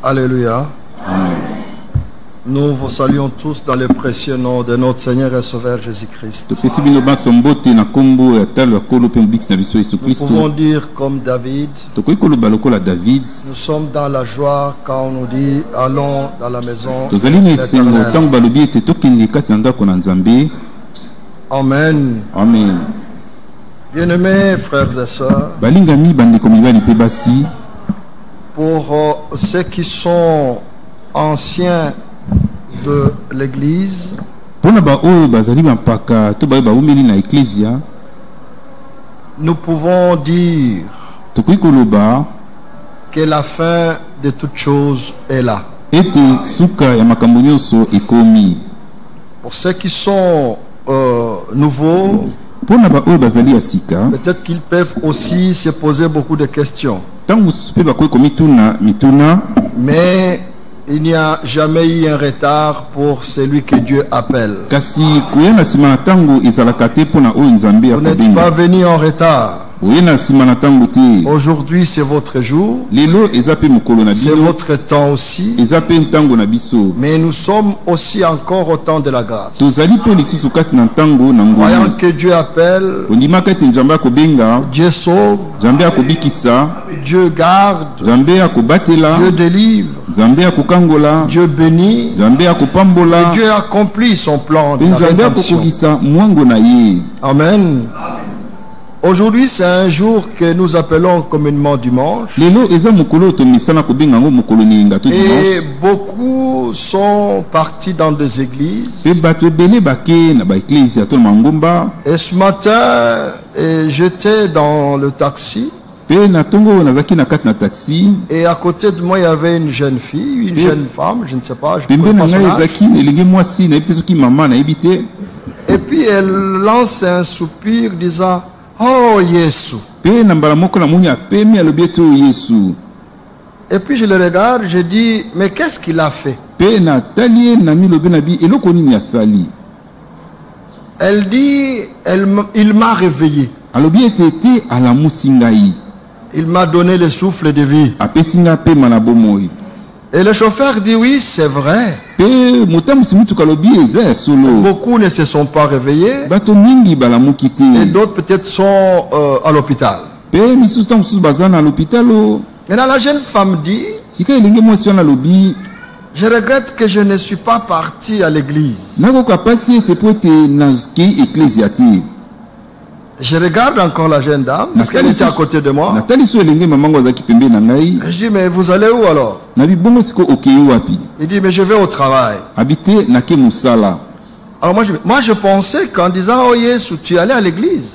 Alléluia. Amen. Nous vous saluons tous dans le précieux nom de notre Seigneur et Sauveur Jésus-Christ. Nous pouvons dire comme David, nous sommes dans la joie quand on nous dit allons dans la maison de l'Éternel. Amen. Amen. Bien-aimés frères et sœurs, pour ceux qui sont anciens de l'église, nous pouvons dire que la fin de toutes choses est là. Pour ceux qui sont nouveaux, peut-être qu'ils peuvent aussi se poser beaucoup de questions. Mais il n'y a jamais eu un retard pour celui que Dieu appelle. Vous n'êtes pas venu en retard. Aujourd'hui c'est votre jour, c'est votre temps aussi, mais nous sommes aussi encore au temps de la grâce. Voyant que Dieu appelle, Dieu sauve, Dieu garde, Dieu délivre, Dieu bénit, et Dieu accomplit son plan de rédemption. Amen. Aujourd'hui, c'est un jour que nous appelons communément dimanche. Et beaucoup sont partis dans des églises. Et ce matin, j'étais dans le taxi. Et à côté de moi, il y avait une jeune fille, une jeune femme, je ne sais pas, je ne connais pas son âge. Et puis elle lance un soupir disant: oh Jésus. Et puis je le regarde, je dis: mais qu'est-ce qu'il a fait? Elle dit: il m'a réveillé. Il m'a donné le souffle de vie. Et le chauffeur dit: oui, c'est vrai. Beaucoup ne se sont pas réveillés. Et d'autres peut-être sont à l'hôpital. Maintenant la jeune femme dit: je regrette que je ne suis pas parti à l'église. Je regarde encore la jeune dame, parce qu'elle était à côté de moi. Je dis: mais vous allez où alors? Il dit: mais je vais au travail. Alors moi je pensais qu'en disant oh Jésus, tu allais à l'église.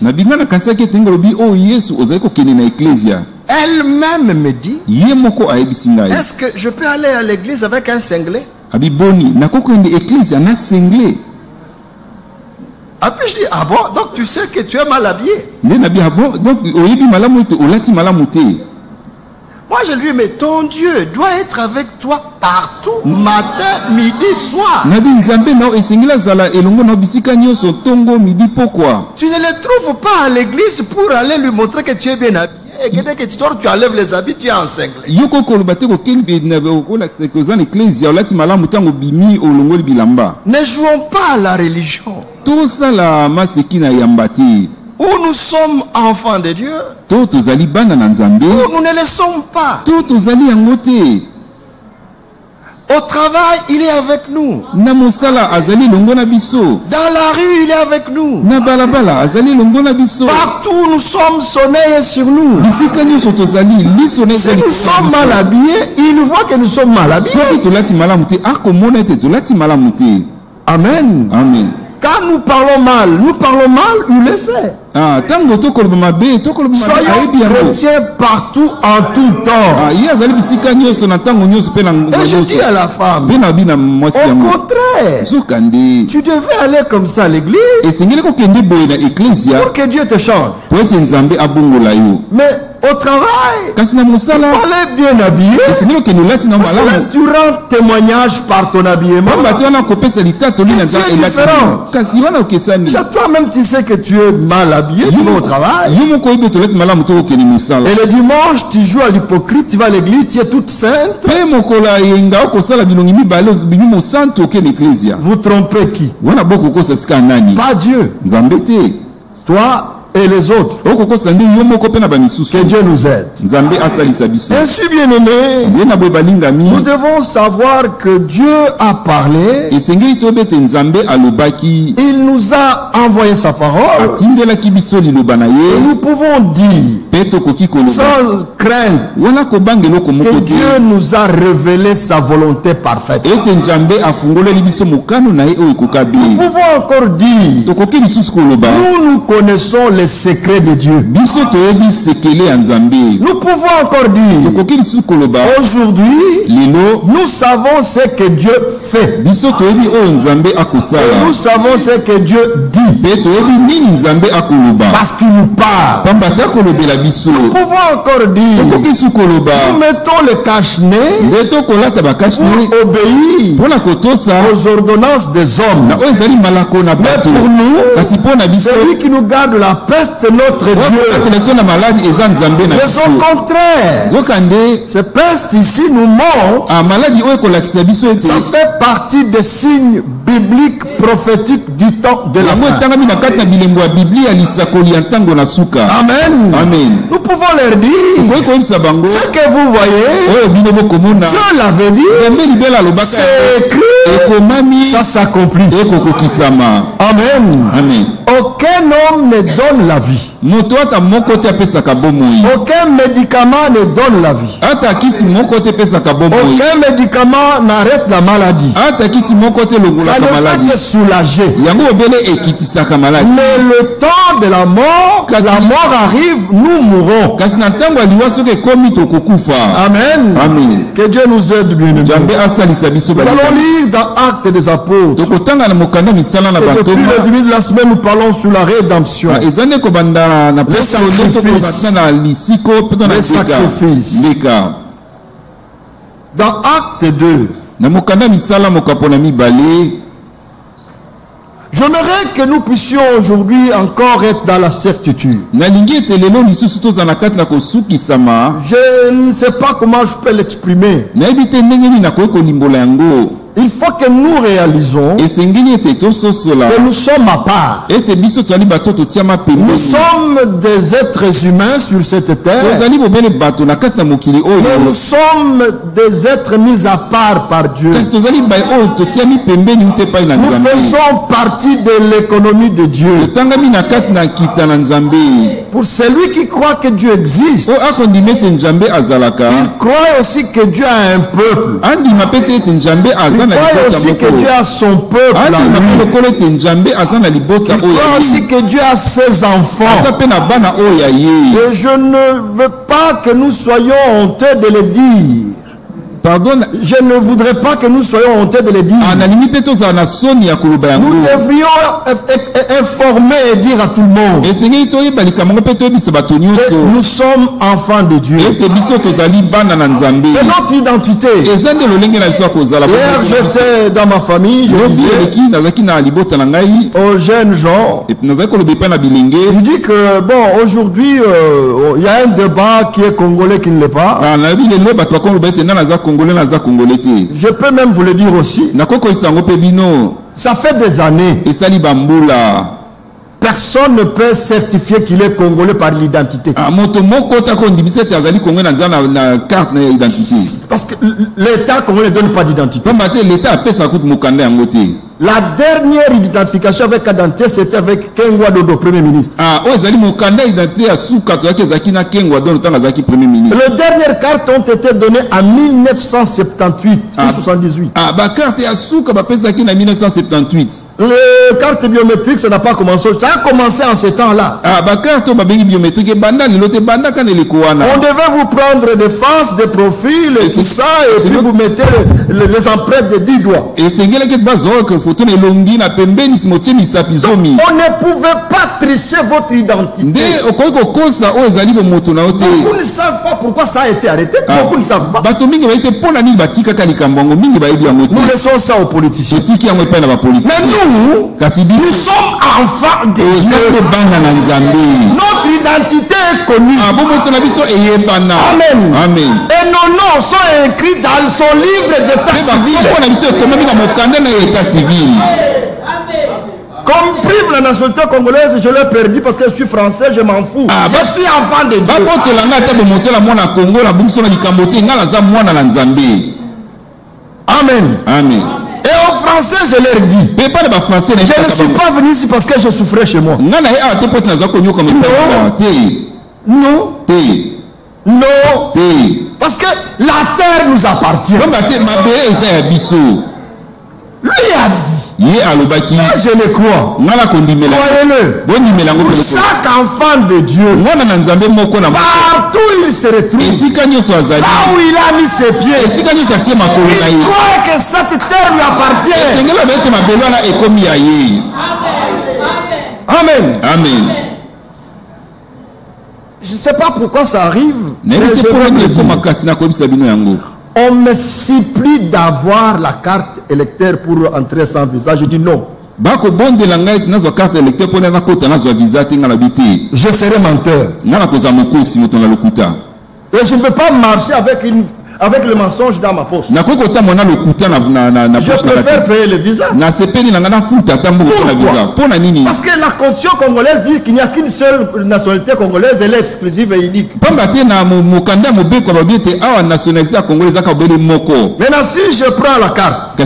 Elle-même me dit: est-ce que je peux aller à l'église avec un cinglet? Après je dis: ah bon, donc tu sais que tu es mal habillé. Moi je lui dis: mais ton Dieu doit être avec toi partout, matin, midi, soir. Tu ne le trouves pas à l'église pour aller lui montrer que tu es bien habillé. Et dès que tu sors, tu enlèves les habits, tu es encinglé. Ne jouons pas à la religion. Où nous sommes enfants de Dieu, où nous ne le sommes pas. Au travail, il est avec nous. Dans la rue, il est avec nous. Partout où nous sommes, son œil est sur nous. Si nous sommes mal habillés, il voit que nous sommes mal habillés. Amen. Amen. Quand nous parlons mal, il le sait. Soyons chrétiens partout en tout temps. Et je dis à la femme: au contraire, tu devais aller comme ça à l'église pour que Dieu te change. Mais au travail, il fallait bien habiller. Parce que là, tu rends témoignage par ton habillement. Tu es différent. Toi-même, tu sais que tu es mal habillé, tu vas au travail. Et le dimanche, tu joues à l'hypocrite, tu vas à l'église, tu es toute sainte. Vous trompez qui? Pas Dieu. Toi et les autres. Que Dieu nous aide. Ainsi, bien-aimés, nous devons savoir que Dieu a parlé. Il nous a envoyé sa parole. Et nous pouvons dire sans crainte que Dieu nous a révélé sa volonté parfaite. Nous pouvons encore dire nous connaissons les secrets de Dieu. Nous pouvons encore dire aujourd'hui nous savons ce que Dieu fait. Et nous savons ce que Dieu dit. Parce qu'il nous parle. Nous pouvons encore dire nous mettons le cache-nez pour obéir aux ordonnances des hommes. Mais pour nous, celui qui nous garde la peste, c'est notre Dieu. Mais au contraire, cette peste ici nous montre, ça fait partie des signes bibliques prophétiques du temps de la fin. Amen. Nous pouvons leur dire ce que vous voyez, Dieu l'avait dit, c'est écrit, ça s'accomplit. Amen. Aucun homme ne donne la vie. Aucun médicament ne donne la vie. Aucun médicament n'arrête la maladie. Ça ne fait que soulager. Mais le temps de la mort arrive, nous mourrons. Amen. Que Dieu nous aide, bien-aimés. Nous allons lire dans Actes des Apôtres. Depuis le début de la semaine, nous parlons sur la rédemption. Les sacrifices. Dans Acte 2, j'aimerais que nous puissions aujourd'hui encore être dans la certitude. Je ne sais pas comment je peux l'exprimer. Il faut que nous réalisons que nous sommes à part. Nous sommes des êtres humains sur cette terre. Mais nous sommes des êtres mis à part par Dieu. Nous faisons partie de l'économie de Dieu. Pour celui qui croit que Dieu existe, il croit aussi que Dieu a un peuple. Il croit aussi que Dieu a son peuple. Il croit aussi que Dieu a ses enfants. Et je ne veux pas que nous soyons honteux de le dire. Je ne voudrais pas que nous soyons honteux de le dire. Nous devrions informer et dire à tout le monde que nous sommes enfants de Dieu. C'est notre identité. Hier, j'étais dans ma famille, je disais aux jeunes gens, je dis que bon, aujourd'hui, il y a un débat qui est congolais qui ne l'est pas. Je peux même vous le dire aussi. Ça fait des années. Personne ne peut certifier qu'il est congolais par l'identité. Parce que l'État congolais ne donne pas d'identité. La dernière identification avec identité, c'était avec Kengwa Dodo, Premier ministre. Les dernières cartes ont été données en 1978 ou 78. Les cartes biométriques, ça n'a pas commencé. Ça a commencé en ce temps-là. On devait vous prendre des faces, des profils et tout ça, et puis vous mettez les empreintes de 10 doigts. photo na elongi na pembeni simotie misapi zomi. On ne pouvait pas tricher votre identité. Nde okoki kokosa o ezali bomoto na ote. Beaucoup ne savent pas pourquoi ça a été arrêté. Beaucoup ne savent pas. Bato mingi baite pona nini batikaka likambo yango mingi bayebi yango te. Nous laissons ça aux politiciens. Tiki yango epai na bapolitike. Mais nous, nous sommes enfants de Dieu. Notre identité est connue. Amen. Amen. Et nos noms sont écrits dans son livre d'état civil. Comme prime la nationalité congolaise, je l'ai perdu parce que je suis français, je m'en fous. Je suis enfant de Dieu. Amen. Amen. Et aux Français, je leur dis, je ne suis pas venu ici parce que je souffrais chez moi. Non. Parce que la terre nous appartient. Lui a dit, je le crois. Croyez-le. Chaque enfant de Dieu, partout il se retrouve, là où il a mis ses pieds, il croit que cette terre lui appartient. Amen. Amen. Je ne sais pas pourquoi ça arrive. On me supplie d'avoir la carte électeur pour entrer sans visa. Je dis non. Je serai menteur. Et je ne veux pas marcher avec le mensonge dans ma poche. Je préfère payer le visa. Pourquoi? Parce que la constitution congolaise dit qu'il n'y a qu'une seule nationalité congolaise, elle est exclusive et unique. Maintenant, si je prends la carte, au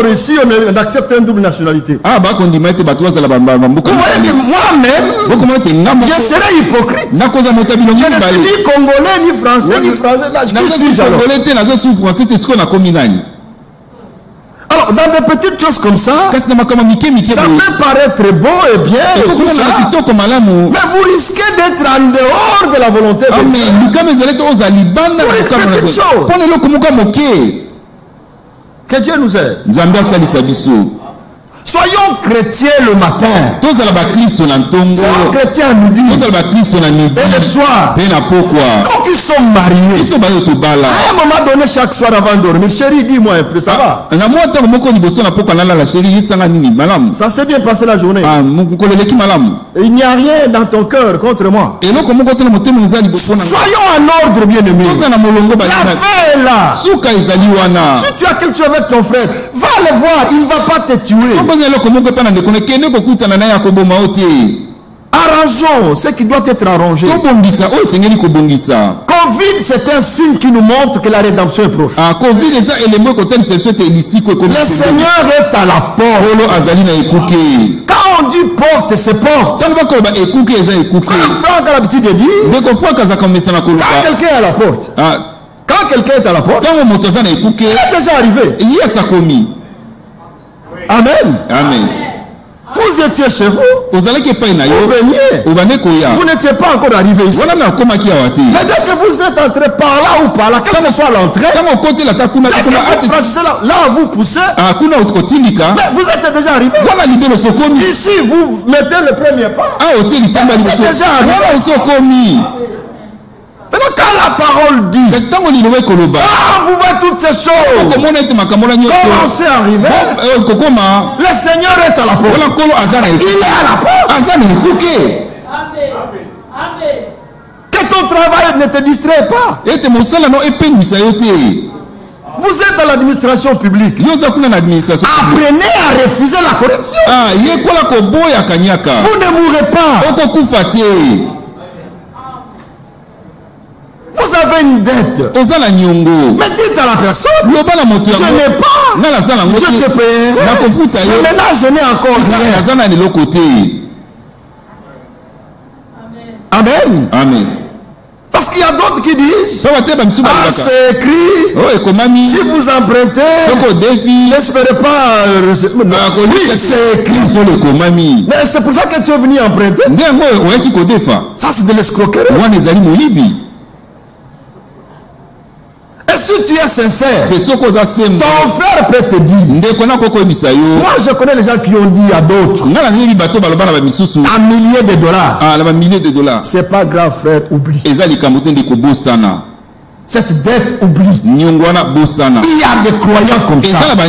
Russie, on accepte une double nationalité. Moi-même, je serai hypocrite. Je ne suis ni congolais, ni français, ni français. Alors, dans des petites choses comme ça, ça peut paraître beau et bien, mais vous risquez d'être en dehors de la volonté de Dieu. Que Dieu nous aide. Soyons chrétiens le matin. Soyons chrétiens à midi. Et le soir. Nous qui sommes mariés. À un moment donné, chaque soir avant de dormir, chérie, dis-moi un peu, ça va? Ça s'est bien passé la journée. Il n'y a rien dans ton cœur contre moi. Soyons en ordre, bien-aimés. La fin est là. Si tu as quelque chose avec ton frère, va le voir, il ne va pas te tuer. Arrangeons ce qui doit être arrangé. Covid, c'est un signe qui nous montre que la rédemption est proche. Le Seigneur est à la porte. Quand on dit porte, c'est porte. Franck a l'habitude de dire, quand quelqu'un est à la porte, quand quelqu'un est à la porte, il est déjà arrivé. Amen. Amen. Vous étiez chez vous. Vous veniez. Vous n'étiez pas encore arrivé ici. Mais dès que vous êtes entré par là ou par là, quelle que soit l'entrée, vous franchissez là où vous poussez, mais vous êtes déjà arrivé. Ici, vous mettez le premier pas. Vous êtes déjà arrivé. Maintenant, quand la parole dit, vous voyez toutes ces choses, comment c'est arrivé? Le Seigneur est à la porte. Il est à la porte. Que ton travail ne te distrait pas. Vous êtes dans l'administration publique. Apprenez à refuser la corruption. Vous ne mourrez pas. Vous avez une dette. Mais dites à la personne, je n'ai pas. Je te paierai. Mais maintenant, je n'ai encore rien. Amen. Amen. Parce qu'il y a d'autres qui disent, c'est écrit, si vous empruntez, n'espérez pas recevoir. Oui, c'est écrit. Mais c'est pour ça que tu es venu emprunter. Ça, c'est de l'escroquerie. Et si si tu es sincère, ton frère peut te dire. Moi, je connais les gens qui ont dit à d'autres, un millier de dollars. C'est pas grave, frère, oublie. Cette dette oublie. Il y a des croyants comme ça. Ce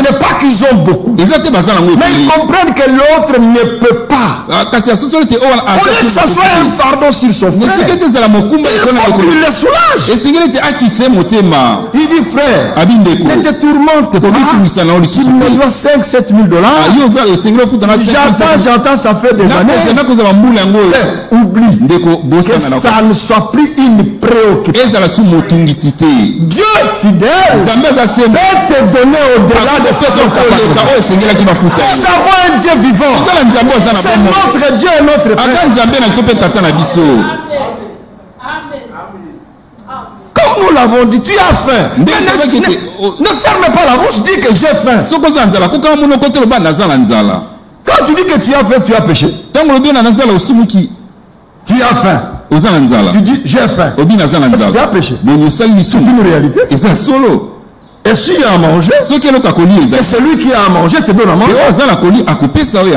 n'est pas qu'ils ont beaucoup, mais ils comprennent que l'autre ne peut pas. Au lieu que ça soit un fardeau sur son frère, il faut qu'il le soulage. Il dit, frère, ne te tourmente pas. Tu me dois 5-7 $. J'entends, ça fait des années. Oublie que ça ne soit plus une préoccupation. Dieu fidèle peut te donner au-delà de ce qu'on peut. Nous avons un Dieu vivant. C'est notre Dieu et notre Père. Comme nous l'avons dit, tu as faim. Ne ferme pas la bouche, dis que j'ai faim. Quand tu dis que tu as faim, tu as péché. Tu as faim. Tu dis j'ai faim. Tu as péché. C'est une réalité. Et s'il a à manger, et celui qui a à manger te donne à manger.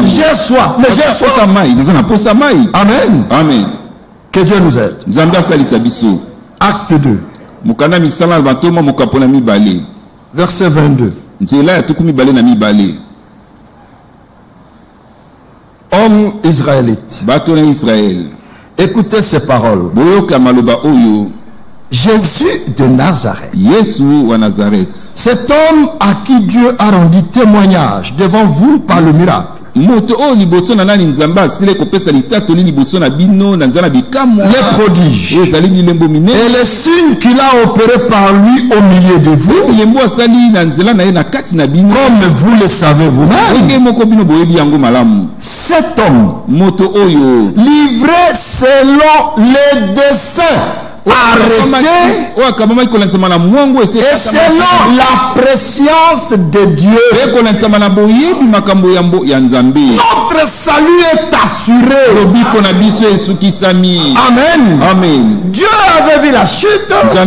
J'ai soif. Mais j'ai soif. Amen. Amen. Que Dieu nous aide. Acte 2. Verset 22. Homme israélite. Écoutez ces paroles. Jésus de Nazareth. Cet homme à qui Dieu a rendu témoignage devant vous par le miracle. Les prodiges et les signes qu'il a opérés par lui au milieu de vous, comme vous le savez vous-même. Cet homme livré selon les desseins arrêtés et selon la préscience de Dieu, notre salut est assuré. Amen. Amen. Dieu avait vu la chute. Il a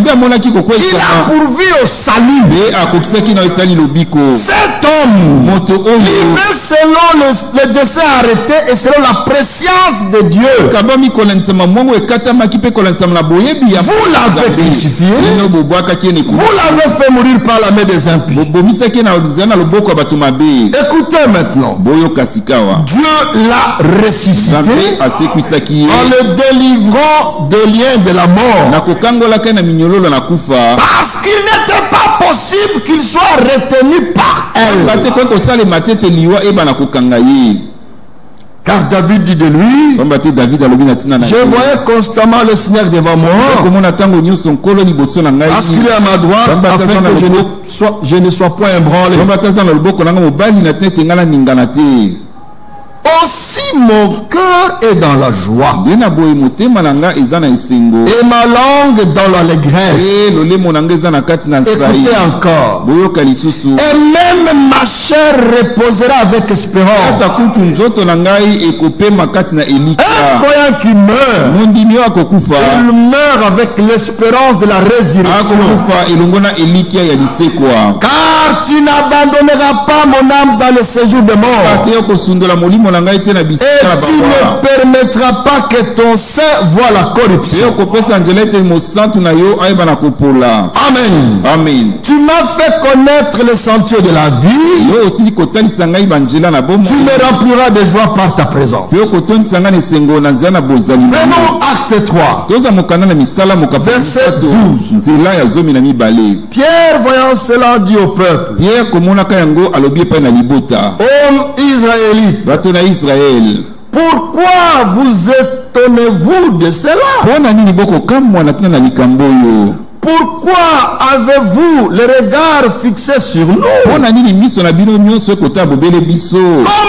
pourvu au salut. Cet homme livré selon les desseins arrêtés et selon la préscience de Dieu, vous l'avez crucifié, vous l'avez fait mourir par la main des impies. Écoutez maintenant, Dieu l'a ressuscité en le délivrant des liens de la mort, parce qu'il n'était pas possible qu'il soit retenu par elle. Car David dit de lui, je voyais constamment le Seigneur devant moi, parce qu'il est à ma droite, afin que je ne sois point ébranlé. Aussi mon cœur est dans la joie, et ma langue dans l'allégresse. Écoutez encore, et même ma chair reposera avec espérance. Un croyant qui meurt, il meurt avec l'espérance de la résurrection. Car tu n'abandonneras pas mon âme dans le séjour de mort, et tu ne permettras pas que ton sein voie la corruption. Amen. Amen. Tu m'as fait connaître les sentiers de la vie. Tu me rempliras de joie par ta présence. Prenons acte 3. Verset 12. Pierre, voyant cela, dit au peuple, homme israélite, pourquoi vous étonnez-vous de cela? Pourquoi avez-vous le regard fixé sur nous, comme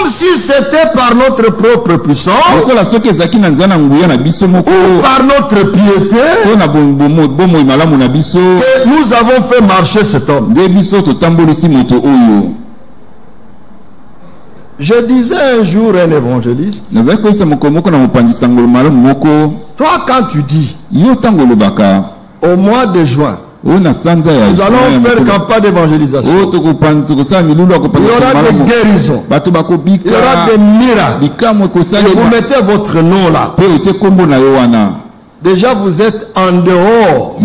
si c'était par notre propre puissance ou par notre piété que nous avons fait marcher cet homme? Je disais un jour à un évangéliste, toi quand tu dis au mois de juin, Nous allons faire campagne d'évangélisation. Il y aura des guérisons. Il y aura des miracles. Et vous mettez votre nom là. Déjà vous êtes en dehors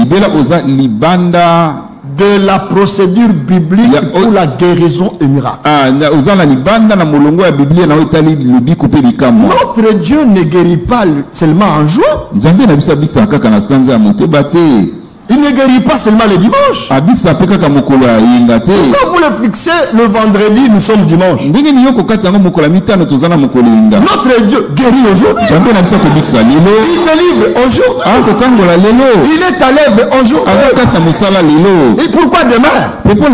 de la procédure biblique pour la guérison et miracle. Notre Dieu ne guérit pas seulement en joie. Il ne guérit pas seulement le dimanche. Pourquoi vous le fixez le vendredi, nous sommes dimanche? Notre Dieu guérit aujourd'hui. Il délivre aujourd'hui. Il est à l'œuvre aujourd'hui. Et pourquoi demain? Demain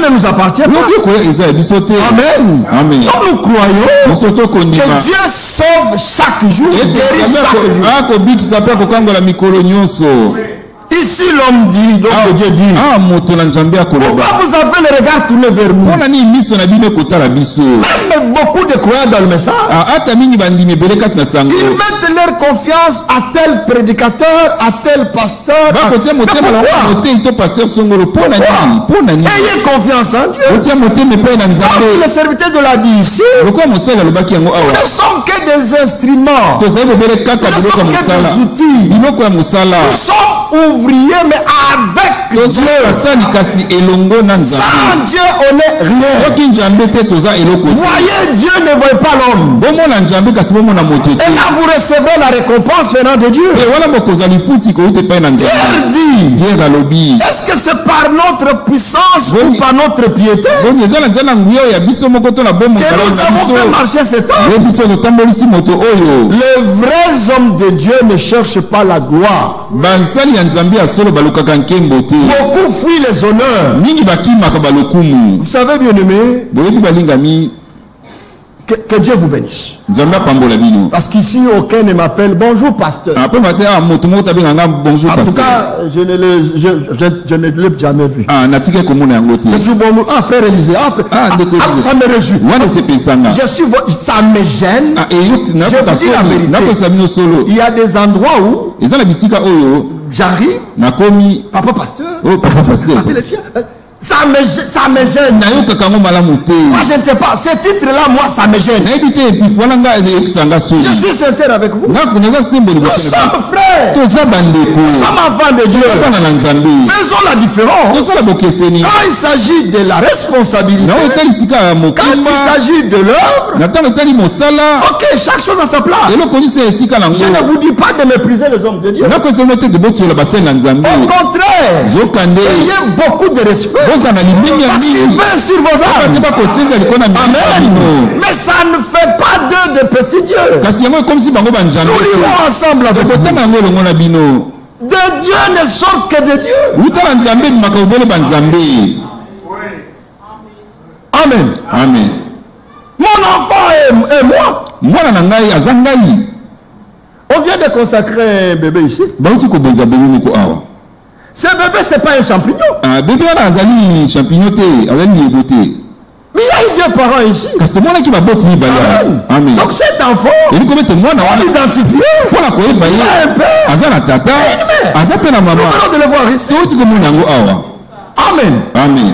ne nous appartient pas. Amen. Amen. Nous croyons que Dieu sauve chaque jour. Guérit chaque jour. Ici l'homme dit, donc Dieu dit. Pourquoi vous avez le regard tourné vers nous? Même beaucoup de croyants dans le message, ils mettent leur confiance à tel prédicateur, à tel pasteur. Ayez confiance en Dieu. Comme le serviteur de l'a dit ici, nous ne sommes que des instruments. Nous ne sommes que des outils. Nous sommes ouvriers, mais avec Dieu. Sans Dieu, on n'est rien. Voyez, Dieu ne voit pas l'homme. Et là, vous recevrez la récompense venant de Dieu. Pierre dit, est-ce que c'est par notre puissance ou par notre piété que nous avons fait marcher cet homme? Les vrais hommes de Dieu ne cherchent pas la gloire. Beaucoup fuient les honneurs. Vous savez, bien aimé, que Dieu vous bénisse. Parce qu'ici, aucun ne m'appelle bonjour pasteur. En tout cas, je ne l'ai jamais vu. Je suis bon, frère Élisée. Ça me réjouit. Ça me gêne. Je vous dis la vérité. Il y a des endroits où j'arrive. Papa pasteur. Ça me gêne. Moi, je ne sais pas. Ce titre-là, moi, ça me gêne. Je suis sincère avec vous. Nous sommes frères. Nous sommes enfants de Dieu. Faisons la différence. Quand il s'agit de la responsabilité, quand il s'agit de l'œuvre, ok, chaque chose à sa place. Je ne vous dis pas de mépriser les hommes de Dieu. Au contraire, ayez beaucoup de respect. Parce qu'il veut sur vos âmes. Amen. Mais ça ne fait pas d'eux de petits dieux. Nous vivons ensemble avec vous. De Dieu ne sortent que de Dieu. Amen. Amen. Mon enfant et moi. On vient de consacrer un bébé ici. Ce bébé, ce n'est pas un champignon. Mais il y a eu deux parents ici. Amen. Donc cet enfant, on l'identifie. Il a un père. Il a une mère. Nous allons de le voir ici. Amen. Amen.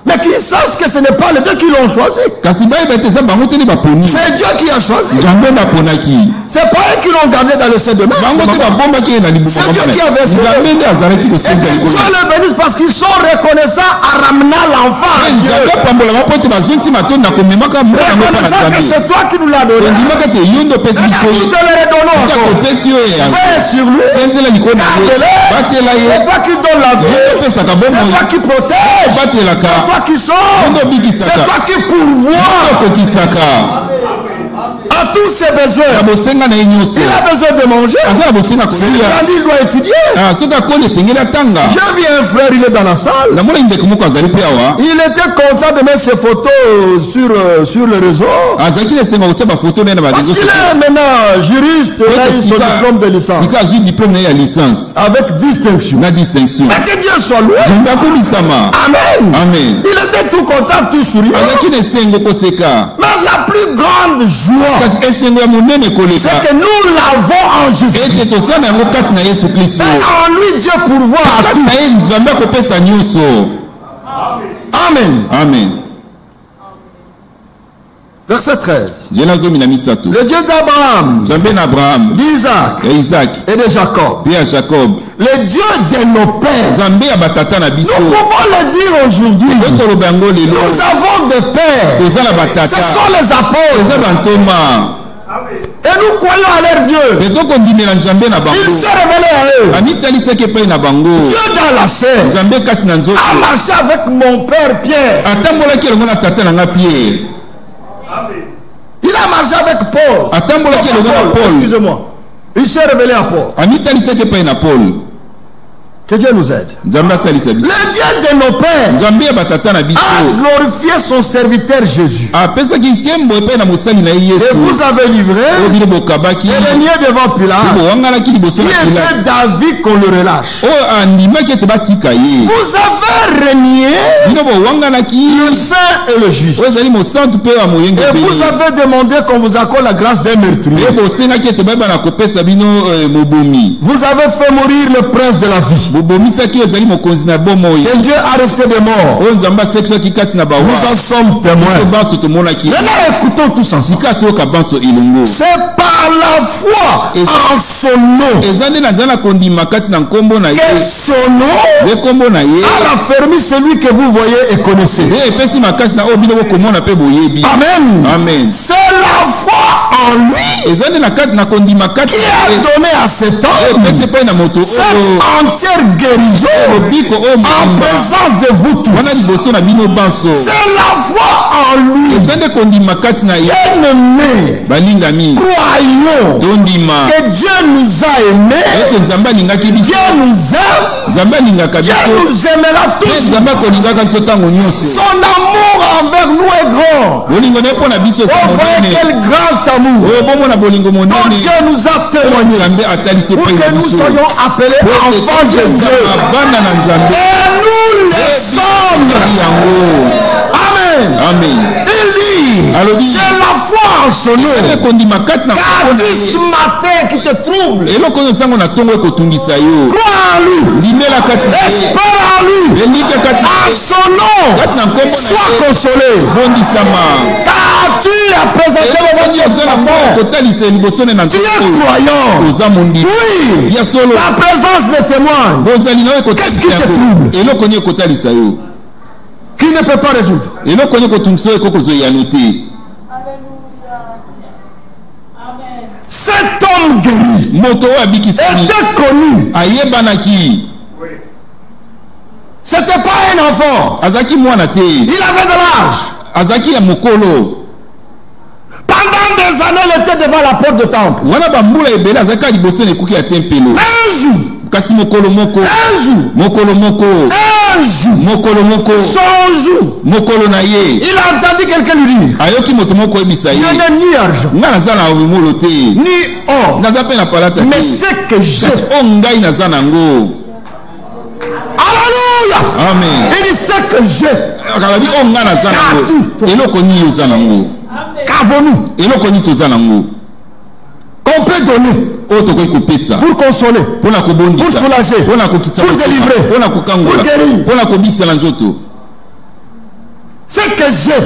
Mais qu'ils sachent que ce n'est pas les deux qui l'ont choisi. C'est Dieu qui a choisi. C'est pas eux qui l'ont gardé dans le sein de main. C'est Dieu qui a versé. Et Dieu le bénisse parce qu'ils sont reconnaissants en ramenant l'enfant à Dieu. Reconnaissant que c'est toi qui nous l'as donné. Et nous te le redonnons encore. Veille sur lui. Garde-le. C'est toi qui donnes la vie. C'est toi qui protège. C'est toi qui sauve. C'est toi qui pourvois à tous ses besoins. Il a besoin de manger. S'il grandit, il doit étudier. J'ai vu un frère, il est dans la salle. Il était content de mettre ses photos sur le réseau. Parce qu'il est maintenant juriste. Il a eu son diplôme de licence. Avec distinction. Mais que Dieu soit loué. Amen. Amen. Il était tout content, tout souriant. Mais là la plus grande joie, c'est que nous l'avons en Jésus. En lui, Dieu pourvoit à tout. Amen. Amen. Verset 13. Le Dieu d'Abraham, d'Isaac et de Jacob. Le Dieu de nos pères. Nous pouvons le dire aujourd'hui. Nous avons des pères. Ce sont les apôtres. Et nous croyons à leur Dieu. Il s'est révélé à eux. Dieu dans la chair a marché avec mon père Pierre. Il a marché avec Paul. Excusez-moi. Il s'est révélé à Paul. Que Dieu nous aide. Le Dieu de nos pères a glorifié son serviteur Jésus. Et vous avez livré et régné devant Pilate. Il était d'avis qu'on le relâche. Vous avez régné le saint et le juste. Et vous avez demandé qu'on vous accorde la grâce d'un meurtrier. Vous avez fait mourir le prince de la vie. Et Dieu a resté des morts. Nous en sommes témoins. Maintenant écoutons tous ensemble. C'est par la foi en son nom que son nom a raffermi celui que vous voyez et connaissez. Amen. C'est la foi en lui qui a donné à cet homme cette entière guérison en présence de vous tous. C'est la foi en lui. Bien-aimés, croyons que Dieu nous a aimés. Dieu nous aime. Dieu nous aimera tous. Son amour envers nous est grand. Oh, voyez quel grand amour dont Dieu nous a témoigné pour que nous soyons appelés enfants de Dieu. Et nous les sommes. Amen. Il dit, c'est la foi en son nom. Qu'as-tu ce matin qui te trouble? Crois en lui. Espère en lui. En son nom, sois consolé. Car tu as présenté le bon Dieu ce matin. Tu es croyant. Oui. La présence des témoins. Qu'est-ce qui te trouble? Qui ne peut pas résoudre? Cet homme guéri était connu. C'était pas un enfant. Il avait de l'âge. Pendant des années, il était devant la porte du temple. Il a entendu quelqu'un lui dire, je n'ai ni argent, ni or, mais ce que j'ai. Alléluia. Amen. Il dit ce que j'ai. Qu'avons-nous qu'on peut donner pour consoler, pour soulager, pour délivrer, pour guérir? Ce que j'ai,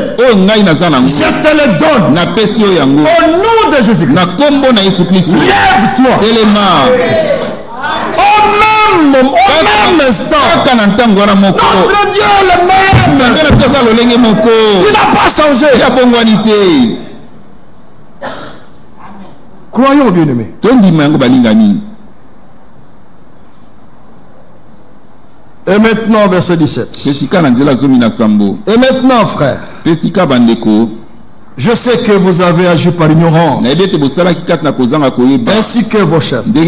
je te le donne au nom de Jésus-Christ. Lève-toi au même instant. Notre Dieu est le même. Il n'a pas changé. Croyons, bien-aimés. Et maintenant, verset 17. Et maintenant, frère, je sais que vous avez agi par ignorance, ainsi que vos chefs. Mais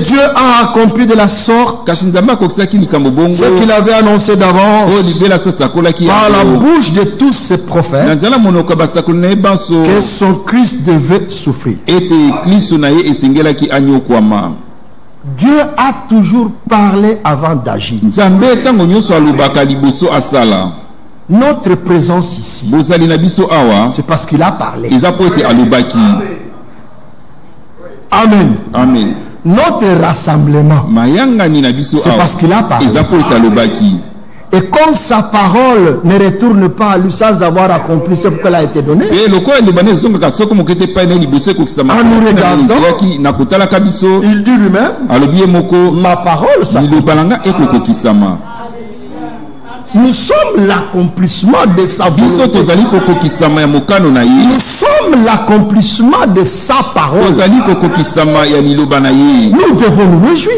Dieu a accompli de la sorte ce qu'il avait annoncé d'avance par la bouche de tous ses prophètes, que son Christ devait souffrir. Dieu a toujours parlé avant d'agir. Notre présence ici, c'est parce qu'il a parlé. Amen. Amen. Notre rassemblement, c'est parce qu'il a parlé. Et comme sa parole ne retourne pas à lui sans avoir accompli ce qu'elle a été donnée, en nous regardant, il dit lui-même, ma parole s'accomplit. Nous sommes l'accomplissement de sa volonté. Nous sommes l'accomplissement de sa parole. Nous devons nous réjouir.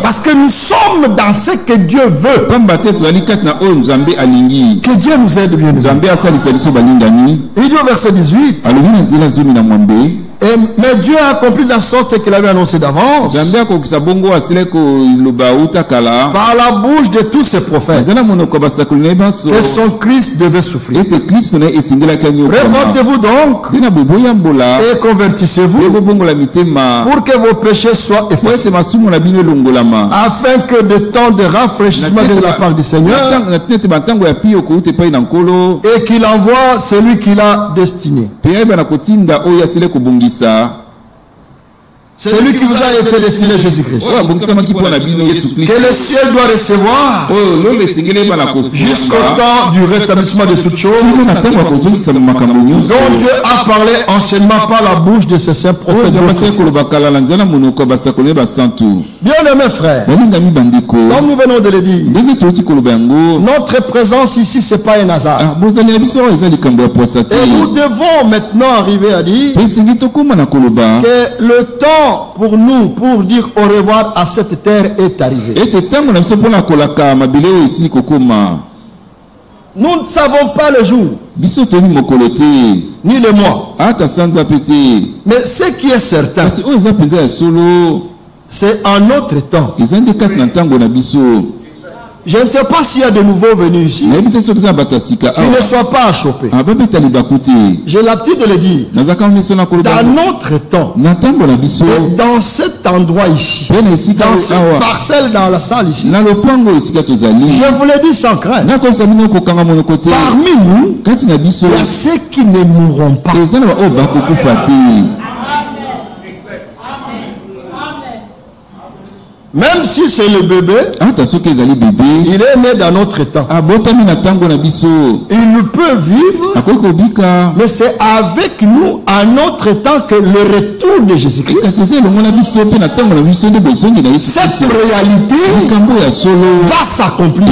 Parce que nous sommes dans ce que Dieu veut. Que Dieu nous aide bien. Il dit au verset 18. Mais Dieu a accompli la sorte qu'il avait annoncé d'avance par la bouche de tous ses prophètes que son Christ devait souffrir. Répentez-vous donc et convertissez-vous pour que vos péchés soient effacés, afin que de temps de rafraîchissement de la part du Seigneur et qu'il envoie celui qu'il a destiné. C'est lui qui vous a été destiné, Jésus-Christ. Que le ciel doit recevoir jusqu'au temps du rétablissement de toutes choses, dont Dieu a parlé anciennement par la bouche de ses saints prophètes. Bien-aimés frères, comme nous venons de le dire, notre présence ici, ce n'est pas un hasard. Et nous devons maintenant arriver à dire que le temps pour nous, pour dire au revoir à cette terre est arrivé. Nous ne savons pas le jour, ni le mois. Mais ce qui est certain, c'est en notre temps. Je ne sais pas s'il y a de nouveaux venus ici. Ils ne soient pas achoppés. J'ai l'habitude de le dire. Dans notre temps, et dans cet endroit ici, dans cette parcelle dans la salle ici, je vous le dis sans crainte. Parmi nous, il y a ceux qui ne mourront pas. Même si c'est le bébé, il est né dans notre temps. Il peut vivre, mais c'est avec nous à notre temps que le retour de Jésus-Christ, cette réalité va s'accomplir.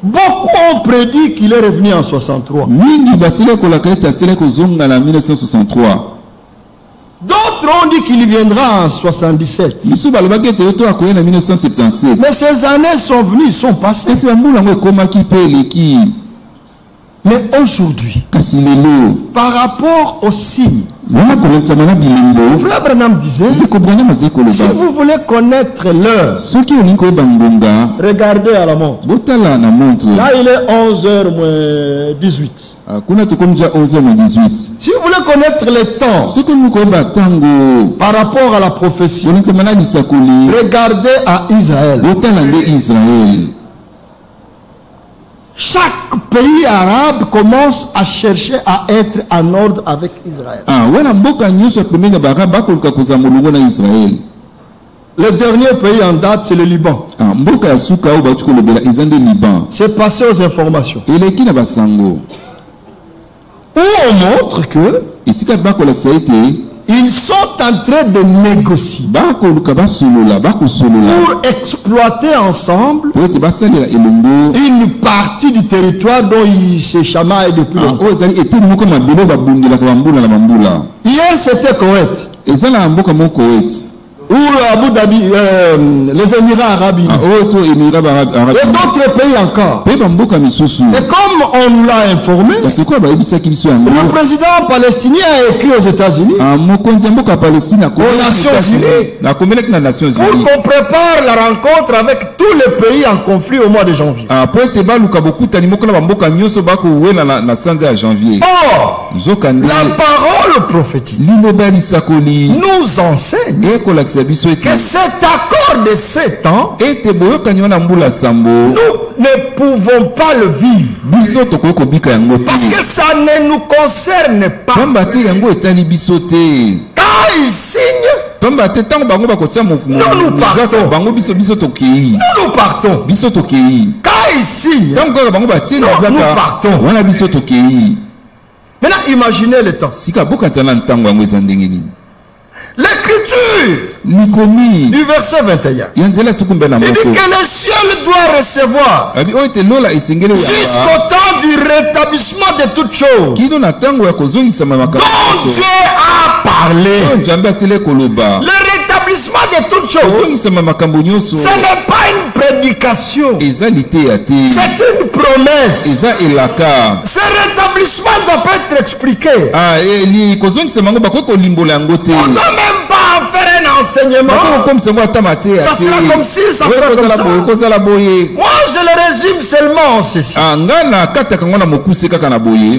Beaucoup ont prédit qu'il est revenu en 63. D'autres ont dit qu'il viendra en 77. Mais ces années sont venues, sont passées. Mais aujourd'hui, par rapport aux signes, Frère Branham disait, si vous voulez connaître l'heure, regardez à la montre. Là, il est 11h18. Si vous voulez connaître le temps par rapport à la prophétie, regardez à Israël. Chaque pays arabe commence à chercher à être en ordre avec Israël. Le dernier pays en date, c'est le Liban. C'est passé aux informations. Où on montre que ils sont en train de négocier pour exploiter ensemble une partie du territoire dont ils se chamaillent depuis longtemps. Hier, c'était Koweït. Ou Abu Dhabi, les Émirats arabes et d'autres pays encore. Et comme on nous l'a informé, le président palestinien a écrit aux États-Unis, aux Nations Unies, pour qu'on prépare la rencontre avec tous les pays en conflit au mois de janvier. Or, la parole prophétique nous enseigne que cet accord de 7 ans, nous ne pouvons pas le vivre. Parce que ça ne nous concerne pas. Quand ils signent, nous partons. Nous partons. Quand ils signent, nous partons. Maintenant, imaginez le temps. L'Écriture du verset 21, il dit que le ciel doit recevoir jusqu'au temps du rétablissement de toutes choses dont Dieu a parlé. Le rétablissement de toutes choses, ce n'est pas une prédication, c'est une promesse. Ce rétablissement doit pas être expliqué. On ne peut même pas en faire un enseignement. Ça sera comme si, ça sera comme ça. Moi, je le résume seulement en ceci.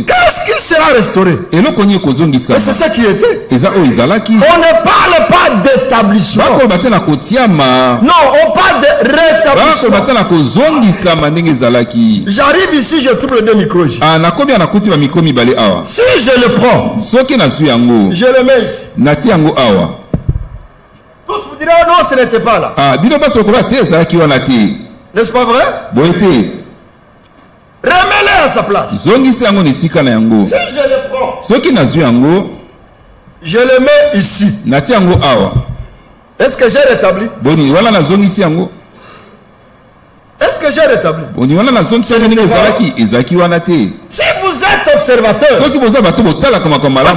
Qu'est-ce qui sera restauré? Mais c'est ce qui était. On ne parle pas d'établissement. Non, on parle de rétablissement. J'arrive ici, je trouve les deux micros. Si je le prends, je le mets ici. Tous vous direz, oh non, ce n'était pas là. N'est-ce pas vrai? Remets-le à sa place. Si je le prends, je le mets ici. Est-ce que j'ai rétabli? Est-ce que j'ai rétabli? Si vous êtes observateur, parce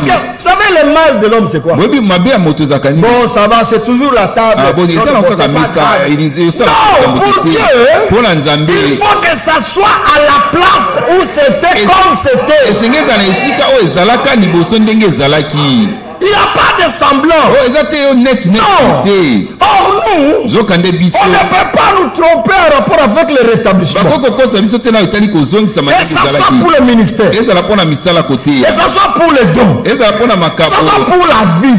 que vous savez le mal de l'homme c'est quoi? Bon, ça va, c'est toujours la table. Non, pour Dieu, il faut que ça soit à la place où c'était comme c'était. Il n'y a pas de semblant. Non. Or nous, on ne peut pas nous tromper en rapport avec le rétablissement. Et ça soit pour le ministère. Et ça soit pour les dons. Ça soit pour la vie.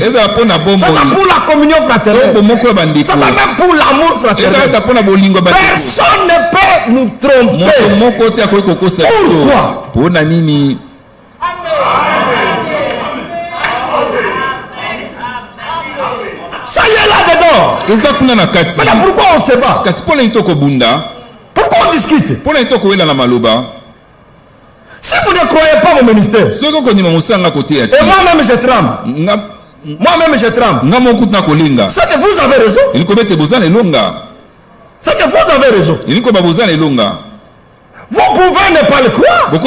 Ça soit pour la communion fraternelle. Ça soit même pour l'amour fraternel. Personne ne peut nous tromper. Pourquoi? Ça y est là-dedans. Maintenant, pourquoi on se bat? Pourquoi on discute? Si vous ne croyez pas mon ministère, et moi-même je tremble. Moi-même je tremble. C'est que vous avez raison. C'est que vous avez raison. Vous pouvez ne pas le croire. Mais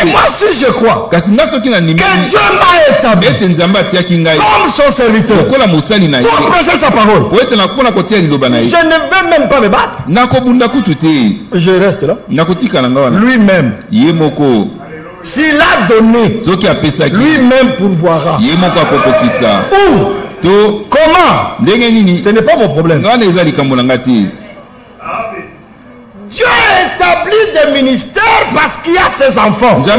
moi si je crois que Dieu m'a établi comme son serviteur pour prêcher sa parole, je ne vais même pas me battre. Je reste là. Lui-même, s'il a donné, lui-même pourvoira. Où? Comment? Ce n'est pas mon problème. Dieu a établi des ministères parce qu'il y a ses enfants. Dieu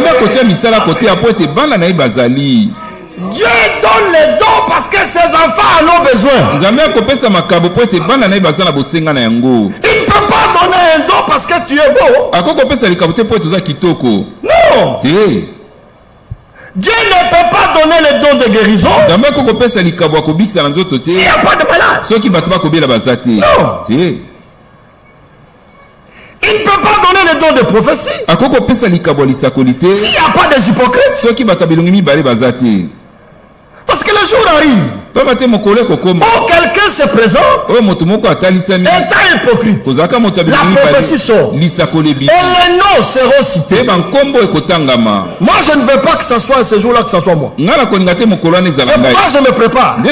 donne les dons parce que ses enfants en ont besoin. Il ne peut pas donner un don parce que tu es beau. Non. Dieu ne peut pas donner le don de guérison s'il n'y a pas de malade. Non. Il ne peut pas donner le don de prophétie s'il n'y a pas des hypocrites. Parce que le jour arrive où quelqu'un se présente étant hypocrite. La prophétie sort et les noms seront cités. Moi je ne veux pas que ce soit ce jour-là, que ce soit moi. C'est pourquoi je me prépare. Oh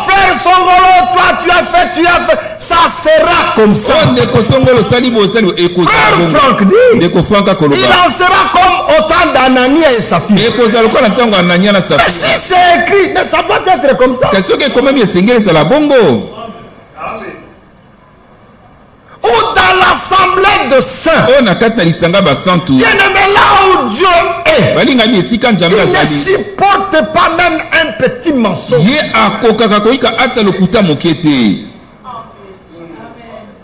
frère Songolo, toi tu as fait, ça sera comme ça. Frère Franck dit, il en sera comme autant d'Anania et Saphir. Mais si c'est écrit, mais ça doit être comme ça. Ou dans la l'assemblée de saints. Bien-aimé, là où Dieu est, il ne supporte pas même un petit mensonge.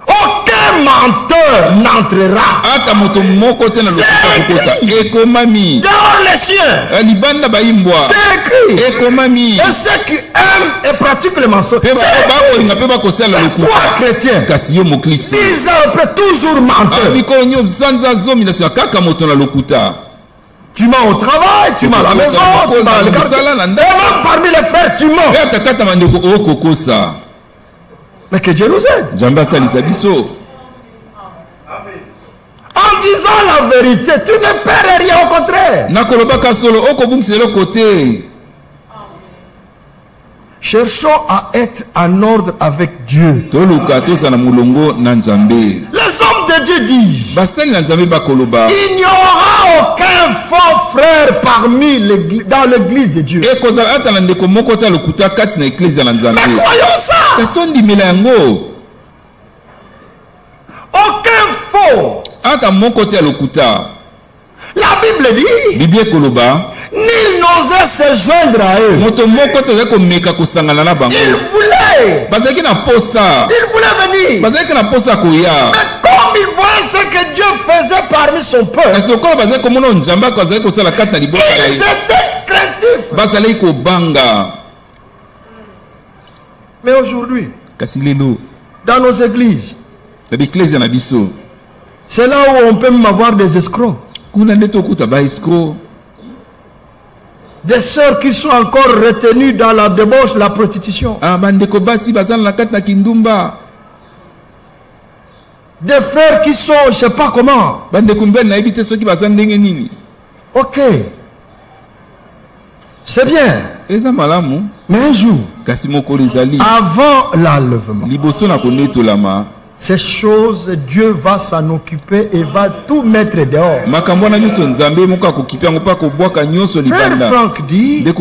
Aucun menteur n'entrera. C'est écrit. Dehors les chiens. C'est écrit. Et ceux qui aiment et pratiquent le mensonge. C'est écrit. Toi, chrétien, disent après toujours menteur. Tu mens au travail, tu mens à la maison, tu mens à l'école. Et même parmi les frères, tu mens. Mais que Dieu nous aide. En disant la vérité, tu ne perds rien, au contraire. Cherchons à être en ordre avec Dieu. Les hommes de Dieu disent, il n'y aura aucun faux frère dans l'église de Dieu. Mais croyons ça. Aucun faux. La Bible dit, nul n'osait se joindre à eux. Il voulait venir. Mais comme il voyait ce que Dieu faisait parmi son peuple, ils étaient craintifs. Mais aujourd'hui, dans nos églises, c'est là où on peut même avoir des escrocs. Des sœurs qui sont encore retenues dans la débauche, la prostitution. Des frères qui sont, je ne sais pas comment. Ok. C'est bien. Mais un jour, avant l'enlèvement, ces choses, Dieu va s'en occuper et va tout mettre dehors. Frère Franck dit, il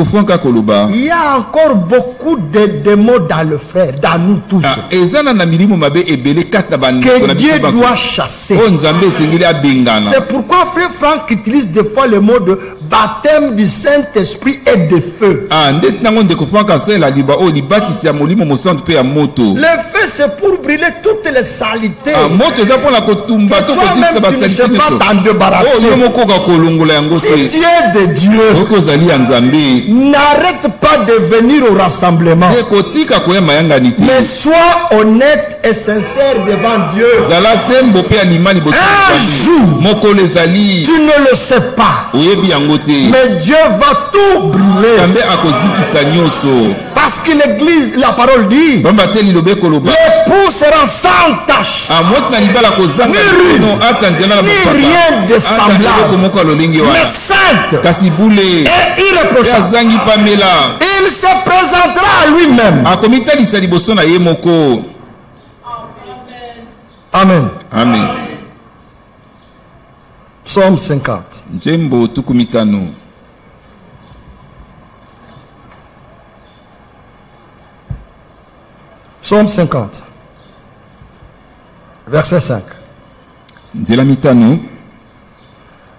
y a encore beaucoup de démons dans le frère, dans nous tous, que Dieu doit chasser. C'est pourquoi Frère Franck utilise des fois le mot de baptême du Saint-Esprit et de feu. Le feu, c'est pour brûler toutes les salités. Que toi-même tu ne sais pas t'en débarrasser. Si tu es de Dieu, n'arrête pas de venir au rassemblement, mais sois honnête et sincère devant Dieu. Un jour, tu ne le sais pas, mais Dieu va tout brûler. Parce que l'église, la parole dit, l'époux sera sans tache, ni rude, ni rien de semblable, mais sainte et irréprochable. Il se présentera à lui-même. Amen. Amen. Psaume 50. Psaume 50. Verset 5.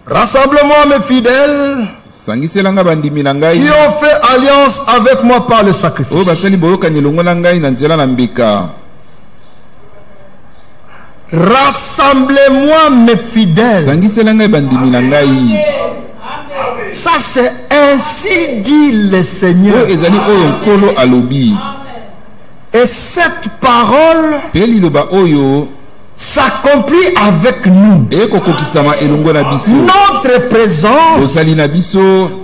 Rassemblement mes fidèles qui ont fait alliance avec moi par le sacrifice. Rassemblez-moi mes fidèles. Ça c'est ainsi dit le Seigneur. Et cette parole s'accomplit avec nous. Notre présence,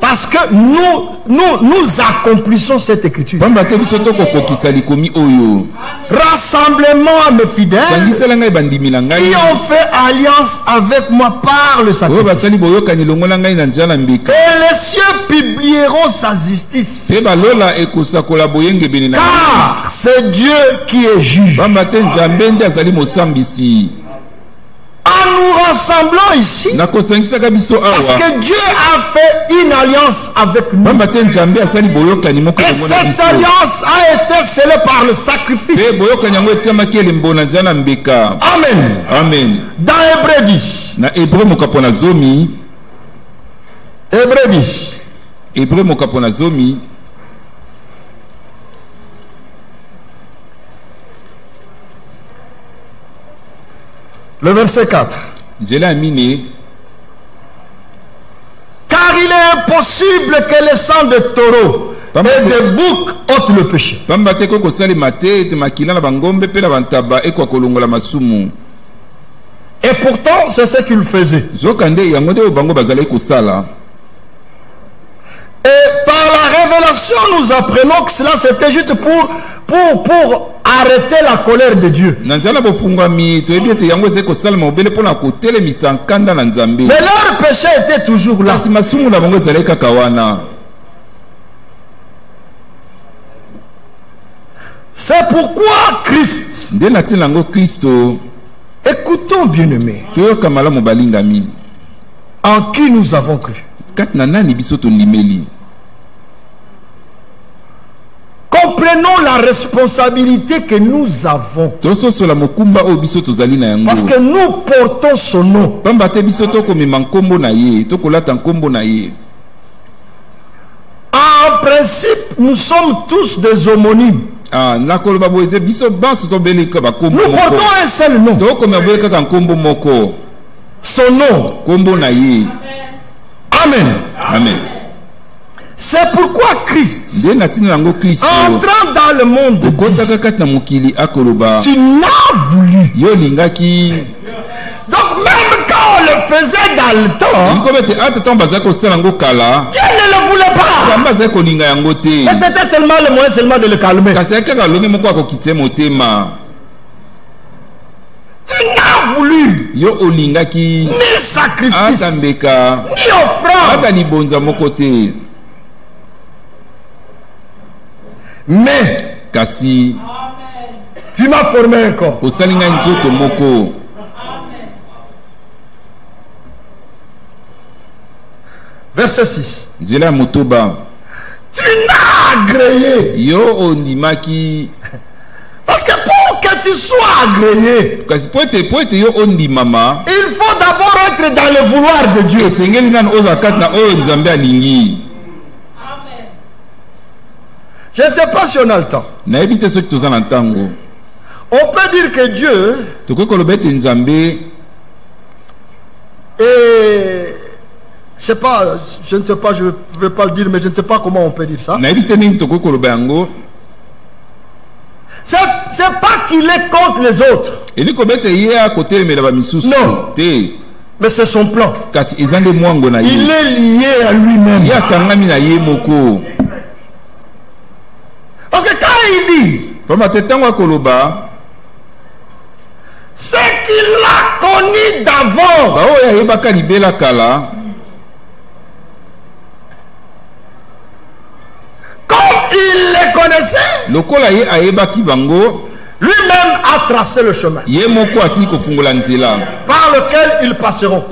parce que nous accomplissons cette écriture. Rassemblement à mes fidèles qui ont fait alliance avec moi par le sacrifice. Et les cieux publieront sa justice. Car c'est Dieu qui est juge. nous rassemblons ici parce que Dieu a fait une alliance avec nous. Et cette alliance a été scellée par le sacrifice. Amen. Amen. Dans Hébreu 10. Hébreu 10. Hébreu mokapona zomi. Le verset 4. Car il est impossible que le sang de taureau et de bouc ôte le péché. Et pourtant, c'est ce qu'il faisait. Et par la révélation, nous apprenons que cela c'était juste pour arrêter la colère de Dieu. Mais leur péché était toujours là. C'est pourquoi Christ. Écoutons, bien-aimés, en qui nous avons cru. Comprenons la responsabilité que nous avons. Parce que nous portons son nom. En principe, nous sommes tous des homonymes. Nous portons un seul nom. Son nom. Amen. Amen. C'est pourquoi Christ, entrant dans le monde, tu n'as voulu. Donc même quand on le faisait dans le temps, Dieu ne le voulait pas. Mais c'était seulement le moyen de le calmer. Tu n'as voulu ni sacrifice, ni offrande. Mais tu m'as formé un corps. Verset 6. Tu n'as agréé. Parce que pour que tu sois agréé, il faut d'abord être dans le vouloir de Dieu. Je ne sais pas si on a le temps. On peut dire que Dieu est, je ne sais pas, je ne vais pas le dire, mais je ne sais pas comment on peut dire ça. C'est pas qu'il est contre les autres. Non. Mais c'est son plan. Il est lié à lui-même. Parce que quand il dit, c'est qu'il l'a connu d'avant. Comme il les connaissait, lui-même a tracé le chemin par lequel ils passeront.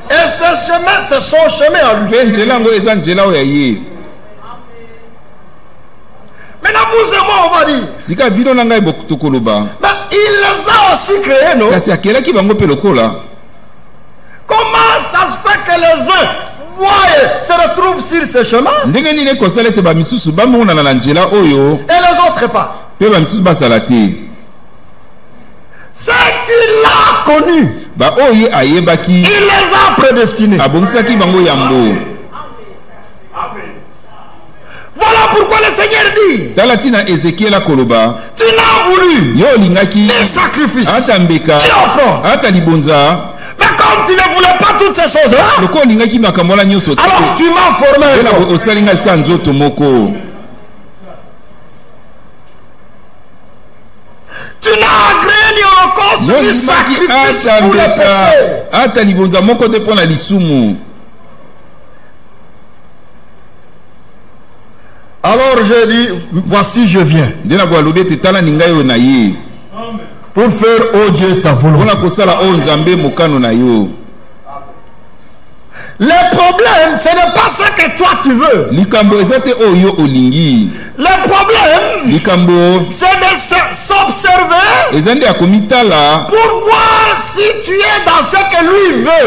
Et ce chemin, c'est son chemin à lui. Maintenant, vous et moi, on va dire. Mais il les a aussi créés, non? Comment ça se fait que les uns se retrouvent sur ce chemin et les autres pas? C'est qu'il l'a connu. Il les a prédestinés. Voilà pourquoi le Seigneur dit, tu n'as voulu les sacrifices, les offrandes. Mais comme tu ne voulais pas toutes ces choses-là, alors tu m'as formé. Tu n'as agréé ni holocauste ni sacrifice pour les péchés. Alors j'ai dit, voici je viens. Pour faire, oh Dieu, ta volonté. Le problème, ce n'est pas ce que toi tu veux. Le problème, c'est de s'observer pour voir si tu es dans ce que lui veut.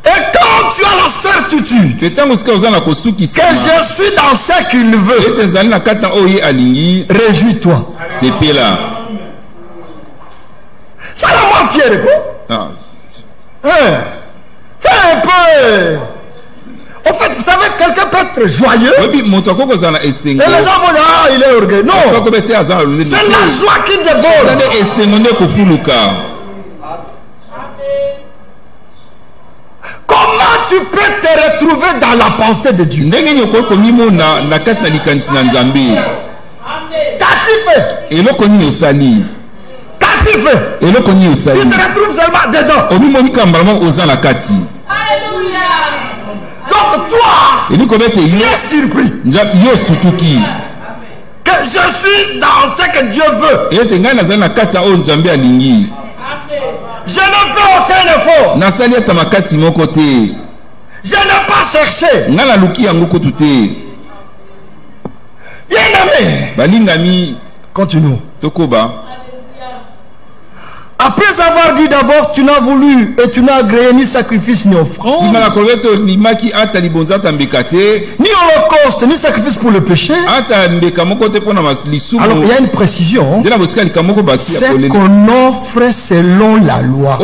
Et quand tu as la certitude que je suis dans ce qu'il veut, réjouis-toi. Ça la moins fier, quoi. Fais un peu. En fait, vous savez, quelqu'un peut être joyeux. Et les gens vont dire, ah, il est orgueilleux. Non. C'est la joie qui déborde. Comment tu peux te retrouver dans la pensée de Dieu? Qu'as-tu fait? Tu te retrouves seulement dedans. Alléluia. Donc toi, tu es surpris que je suis dans ce que Dieu veut. Je ne fais aucun effort. Je n'ai pas cherché. Bien-aimé, continuons. Après avoir dit d'abord, tu n'as voulu et tu n'as agréé ni sacrifice ni offrande, ni holocauste, ni sacrifice pour le péché. Alors il y a une précision. C'est qu'on offre selon la loi.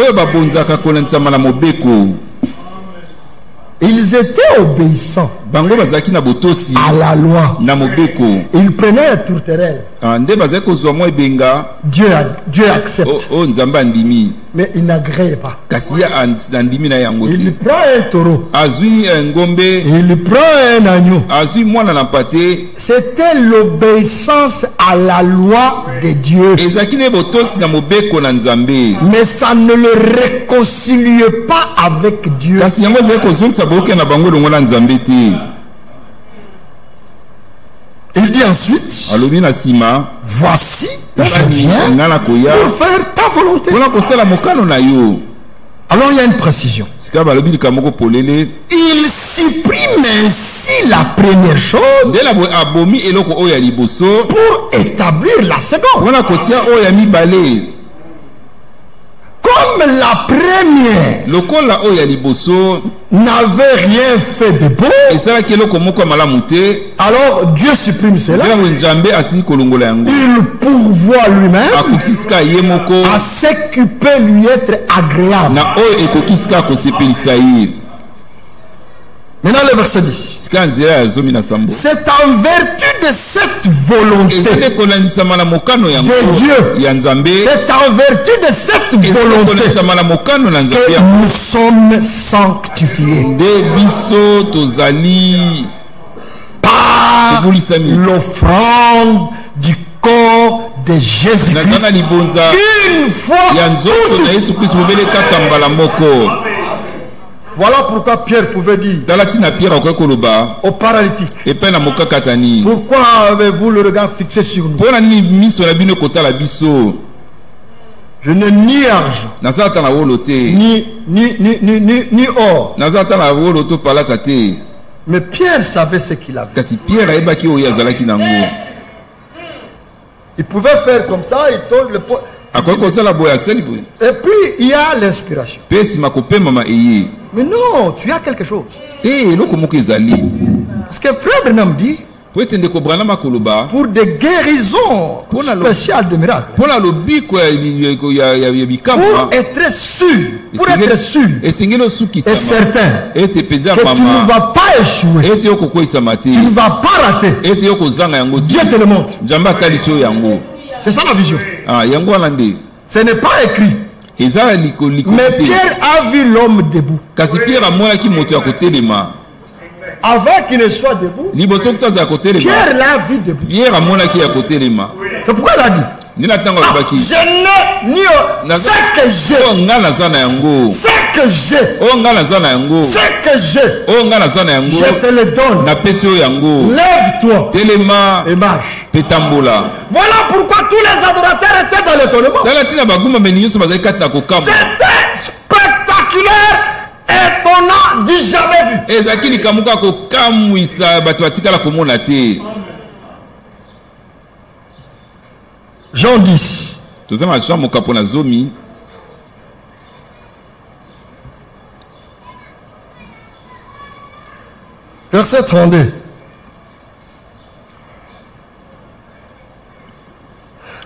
Ils étaient obéissants à la loi. Ils prenaient les tourterelles. Dieu accepte. Mais il n'agrée pas. Il prend un taureau. Il prend un agneau. C'était l'obéissance à la loi de Dieu. Mais ça ne le réconciliait pas avec Dieu. Il dit ensuite, voici, je viens pour faire ta volonté. Alors il y a une précision. Il supprime ainsi la première chose pour établir la seconde. Comme la première n'avait rien fait de bon, alors Dieu supprime cela. Il pourvoit lui-même à ce qui peut lui être agréable. Maintenant le verset 10. C'est en vertu de cette volonté de Dieu, c'est en vertu de cette volonté que nous sommes sanctifiés par l'offrande du corps de Jésus-Christ une fois toutes. Voilà pourquoi Pierre pouvait dire au paralytique, pourquoi avez-vous le regard fixé sur nous? Je n'ai ni argent, ni or. Mais Pierre savait ce qu'il avait. Il pouvait faire comme ça, il tourne le pot. Et puis il y a l'inspiration. Mais non, tu as quelque chose. Parce que Frère Branham dit, pour des guérisons spéciales de miracles, pour être sûr, et certain que tu ne vas pas échouer, tu ne vas pas rater, Dieu te le montre. C'est ça la vision. Ce n'est pas écrit. Mais Pierre a vu l'homme debout. Avant qu'il ne soit debout, Pierre l'a vu debout. C'est pourquoi il a dit, je n'ai ni ce que j'ai, je te le donne. Lève-toi et marche. Voilà pourquoi tous les adorateurs étaient dans l'étonnement. C'était spectaculaire, étonnant, du jamais vu. Jean 10. Verset 32.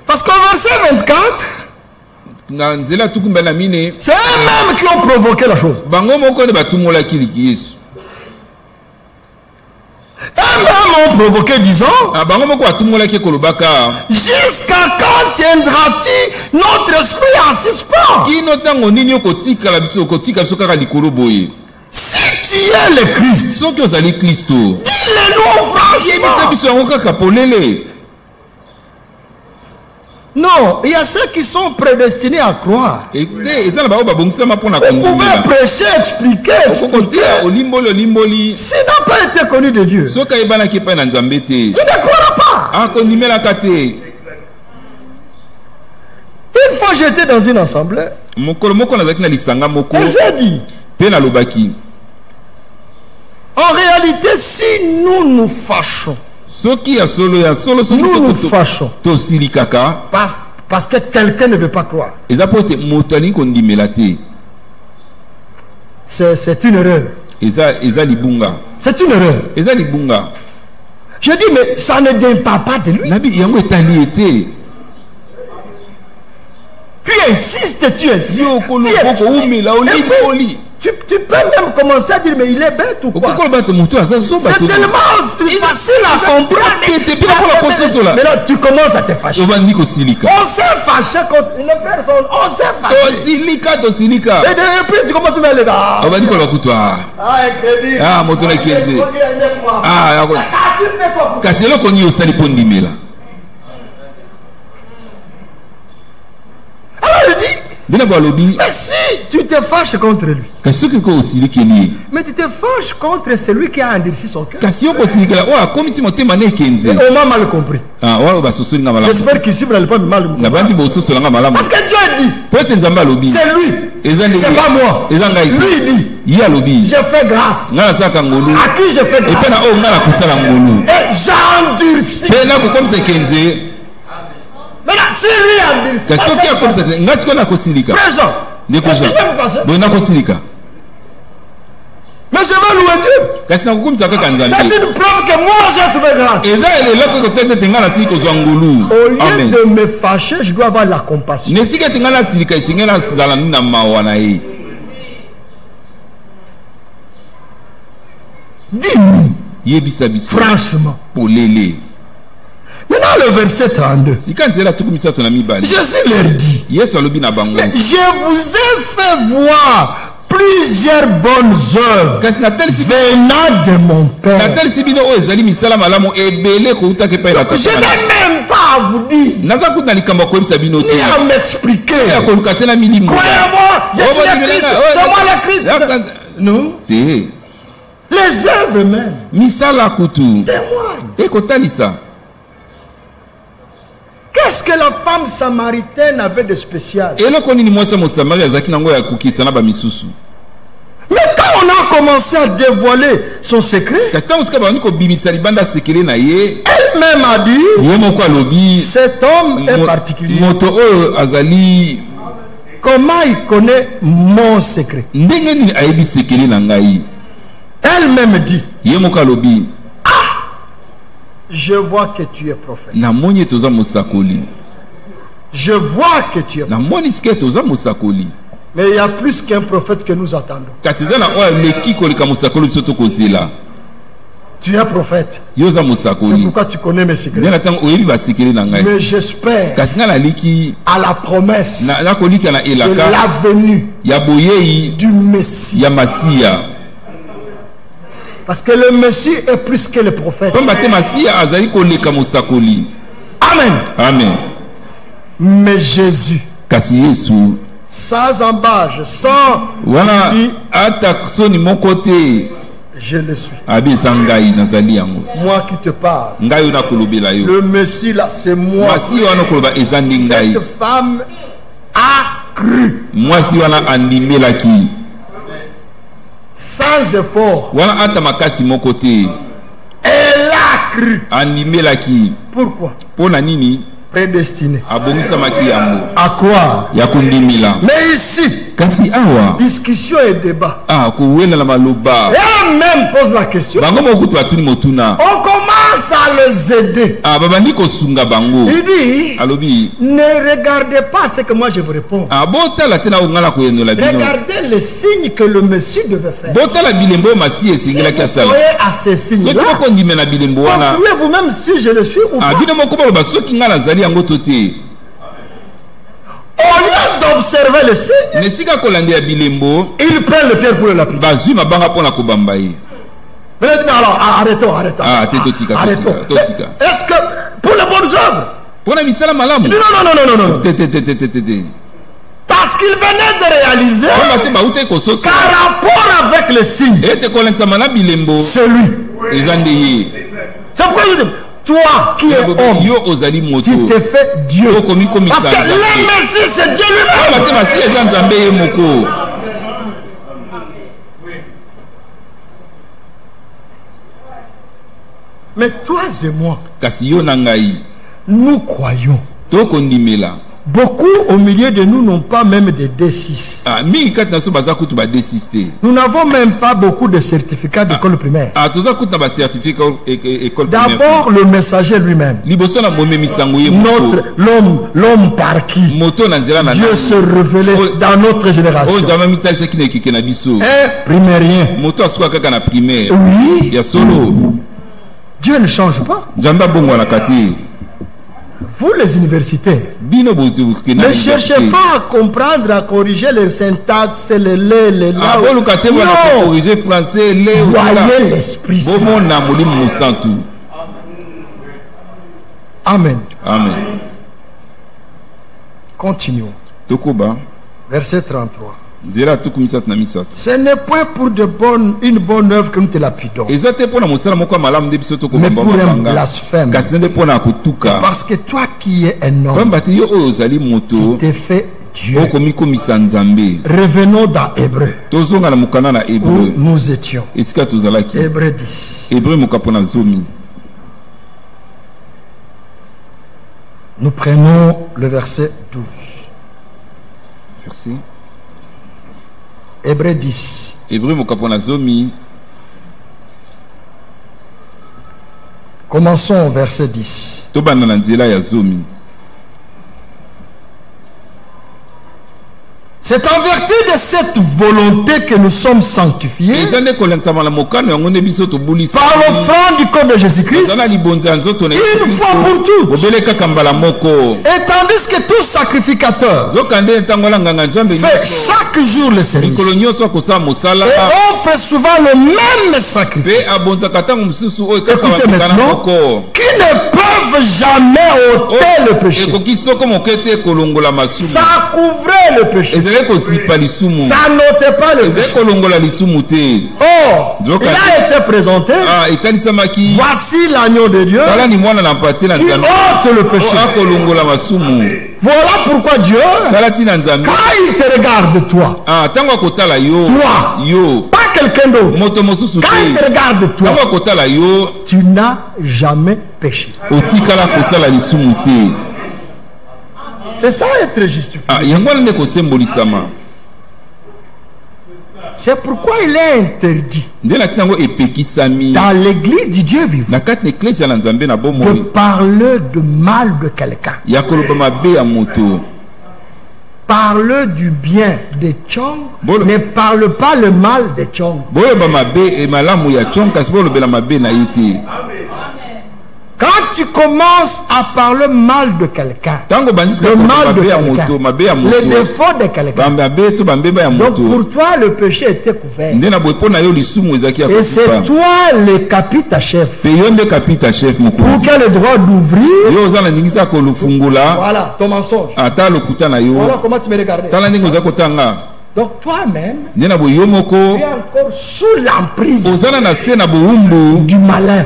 Parce qu'au verset 24, c'est eux-mêmes qui ont provoqué la chose. Eux-mêmes ont provoqué, disons, jusqu'à quand tiendras-tu notre esprit en suspens? Si tu es le Christ, dis-le-nous franchement. Non, il y a ceux qui sont prédestinés à croire. Vous pouvez prêcher, expliquer. S'il n'a pas été connu de Dieu, il ne croira pas. Une fois j'étais dans une assemblée, et j'ai dit, en réalité, si nous nous fâchons, nous nous fâchons parce que quelqu'un ne veut pas croire, c'est une erreur. C'est une erreur. Je dis, mais ça ne dépend pas de lui. Tu insistes. Tu peux même commencer à dire, mais il est bête ou quoi? C'est tellement facile à comprendre. Mais là, tu commences à te fâcher. On s'est fâché contre une personne. On s'est fâché. Et puis tu commences à me dire, mais si tu te fâches contre lui, mais tu te fâches contre celui qui a endurci son cœur. On m'a mal compris. J'espère qu'ici vous n'allez pas mal comprendre. Parce que Dieu dit, c'est lui, c'est pas moi. Lui dit, je fais grâce. À qui je fais grâce? Et j'endurcis. Maintenant, si lui a dit ça, mais je vais louer Dieu. C'est une preuve que moi j'ai trouvé grâce. Au lieu de me fâcher, je dois avoir la compassion. Dis-nous franchement. Maintenant le verset 32. Jésus leur dit, mais je vous ai fait voir plusieurs bonnes œuvres venant de mon Père. Je n'ai même pas à vous dire, ni à m'expliquer. Croyez-moi, je suis le Christ, c'est moi le Christ. Non. Les œuvres même témoignent. Qu'est-ce que la femme samaritaine avait de spécial? Mais quand on a commencé à dévoiler son secret, elle-même a dit, cet homme est particulier. Comment il connaît mon secret? Elle-même dit, je vois que tu es prophète. Je vois que tu es prophète. Mais il y a plus qu'un prophète que nous attendons. Tu es prophète. C'est pourquoi tu connais mes secrets. Mais j'espère à la promesse de la venue du Messie. Parce que le Messie est plus que le prophète. Amen. Amen. Mais Jésus, sans embâche, sans Je le suis. Moi qui te parle. Le Messie là, c'est moi. Cette femme a cru. Sans effort. Elle a cru. Pourquoi? Prédestiné. À quoi? Mais ici, discussion et débat. Et on même pose la question. On commence à les aider. Il dit, ne regardez pas ce que moi je vous réponds. Regardez les signes que le Messie devait faire. Si vous voyez à ces signes-là, concluez vous-même si je le suis ou pas. Au lieu d'observer les signes, ils prennent le pierre pour le lapider. Alors, arrêtons. Arrêtons. Est-ce que pour les bonnes œuvres? Non. Parce qu'il venait de réaliser qu'en rapport avec les signes, c'est lui. C'est pourquoi je dis, toi qui es homme, tu t'es fait Dieu. Parce que le Messie, c'est Dieu lui-même. Mais toi et moi, nous croyons. Beaucoup au milieu de nous n'ont pas même de D6. Nous n'avons même pas beaucoup de certificats d'école primaire. D'abord le messager lui-même. L'homme par qui Dieu se révélait dans notre génération. Un primérien. Oui. Dieu ne change pas. Vous les universitaires, ne cherchez pas à comprendre, à corriger les syntaxes, les là. Non. Voyez l'Esprit Saint. Amen. Continuons. Verset 33. Ce n'est point pour une bonne œuvre que nous te lapidons, mais pour un blasphème. Parce que toi qui es un homme, tu t'es fait Dieu. Revenons dans Hébreu, où nous étions. Hébreu 10. Nous prenons le verset 12. Hébreu 10. Commençons au verset 10. C'est en vertu de cette volonté que nous sommes sanctifiés par l'offrande du corps de Jésus-Christ une fois pour toutes. Et tandis que tout sacrificateur fait chaque jour le service et offre souvent le même sacrifice, écoutez maintenant, qui ne peuvent jamais ôter le péché. Ça couvrait le péché. Ça n'ôtait pas le péché. Oh, il a été présenté. Voici l'agneau de Dieu qui ôte le péché. Voilà pourquoi Dieu, quand il te regarde toi, pas quelqu'un d'autre, quand il te regarde toi, tu n'as jamais péché. C'est ça être justifié. C'est pourquoi il est interdit dans l'église du Dieu vivant de parler de mal de quelqu'un. Parle du bien de Chong, ne parle pas le mal de Chong. Quand tu commences à parler mal de quelqu'un, le mal de quelqu'un, les défauts de quelqu'un, donc pour toi le péché était couvert. Et c'est toi le capitaine-chef. Pour quel droit d'ouvrir? Voilà ton mensonge. Voilà comment tu me regardais. Donc toi-même, tu es encore sous l'emprise du malin.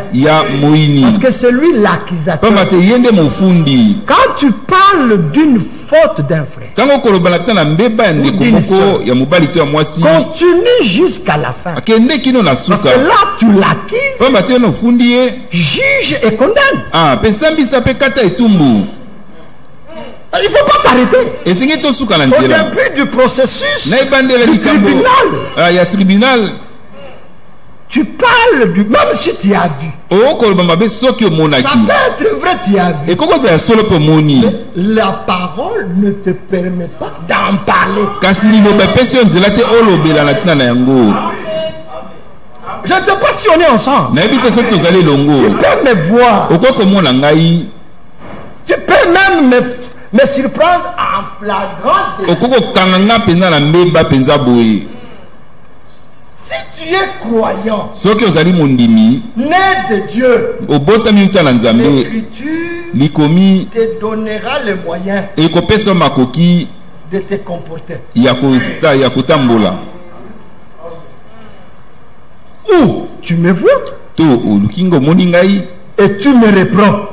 Parce que c'est lui l'accusateur. Quand tu parles d'une faute d'un frère, continue jusqu'à la fin. Parce que là, tu l'accuses, juge et condamne. Il ne faut pas t'arrêter. Au début du processus, du tribunal, tu parles du... Même si tu as vu. Ça peut être vrai, tu as vu. Mais la parole ne te permet pas d'en parler. Je te passionne ensemble. Tu peux me voir. Tu peux même me surprendre en flagrant délit. Si tu es croyant, né de Dieu, l'Écriture te donnera les moyens de te comporter. Ou tu me vois et tu me reprends.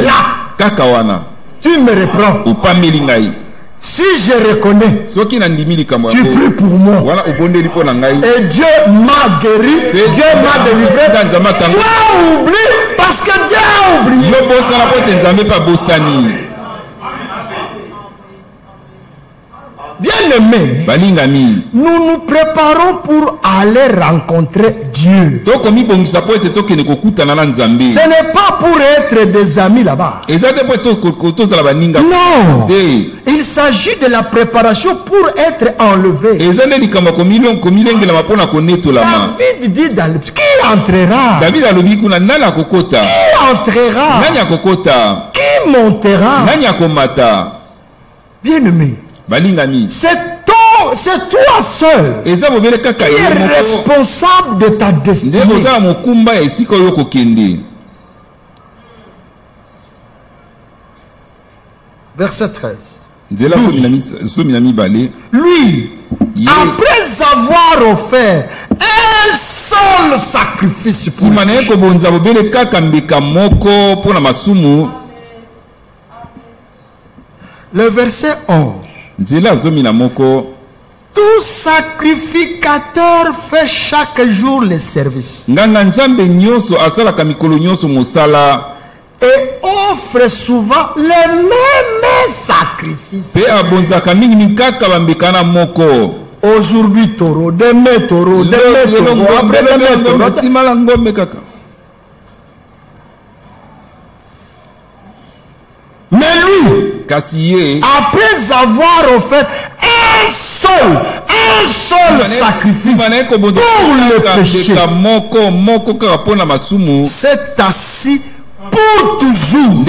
Là, tu me reprends. Si je reconnais, tu pries pour moi. Et Dieu m'a guéri, Dieu m'a délivré. Toi oublie parce que Dieu a oublié. Bien-aimés, nous nous préparons pour aller rencontrer Dieu. Ce n'est pas pour être des amis là-bas. Non. Il s'agit de la préparation pour être enlevé. David dit dans le... Qui entrera? Qui entrera? Qui montera? Bien-aimé, c'est toi seul qui es responsable de ta destinée. Verset 13. Lui, après avoir offert un seul sacrifice pour le verset 11. Tout sacrificateur fait chaque jour le service et offre souvent les mêmes sacrifices. Aujourd'hui taureau, demain taureau, après demain taureau. Mais lui, après avoir offert un seul sacrifice pour le péché, c'est assis pour toujours.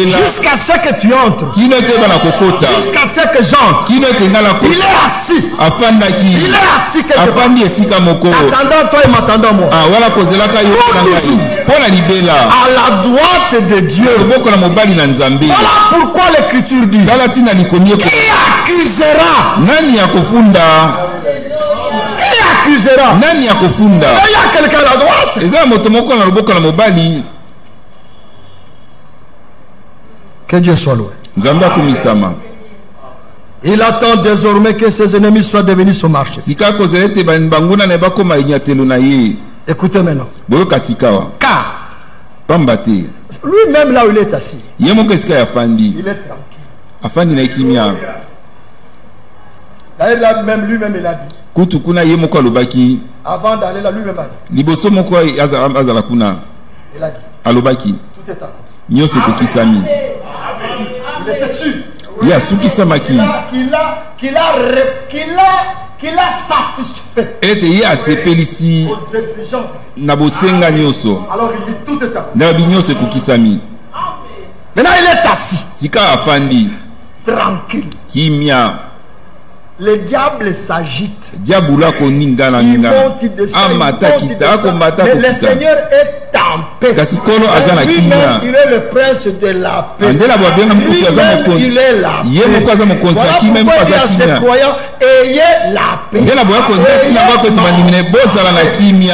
Jusqu'à ce que tu entres. Jusqu'à ce que j'entre. Il est assis. Il est assis quelque part. Attendant toi et m'attendant moi. Pour toujours. À la droite de Dieu. Voilà pourquoi l'Écriture dit: qui accusera? Il y a quelqu'un à la droite. Que Dieu soit loué. Il attend désormais que ses ennemis soient devenus son marché. Écoutez maintenant. Car lui-même là où il est assis, il est tranquille. D'ailleurs là même lui-même il a dit. Avant d'aller là, lui-même a dit. Il a dit. Tout est à cause. Il était sûr. Qu'il a satisfait aux exigences. Alors il dit tout est à cause. Maintenant il est assis. Tranquille. Le diable s'agite. Il monte, il descend, mais le Seigneur est en paix. Lui-même, il est le prince de la paix. Lui-même, il est la paix. Voilà pourquoi il dit à ses croyants, ayez la paix.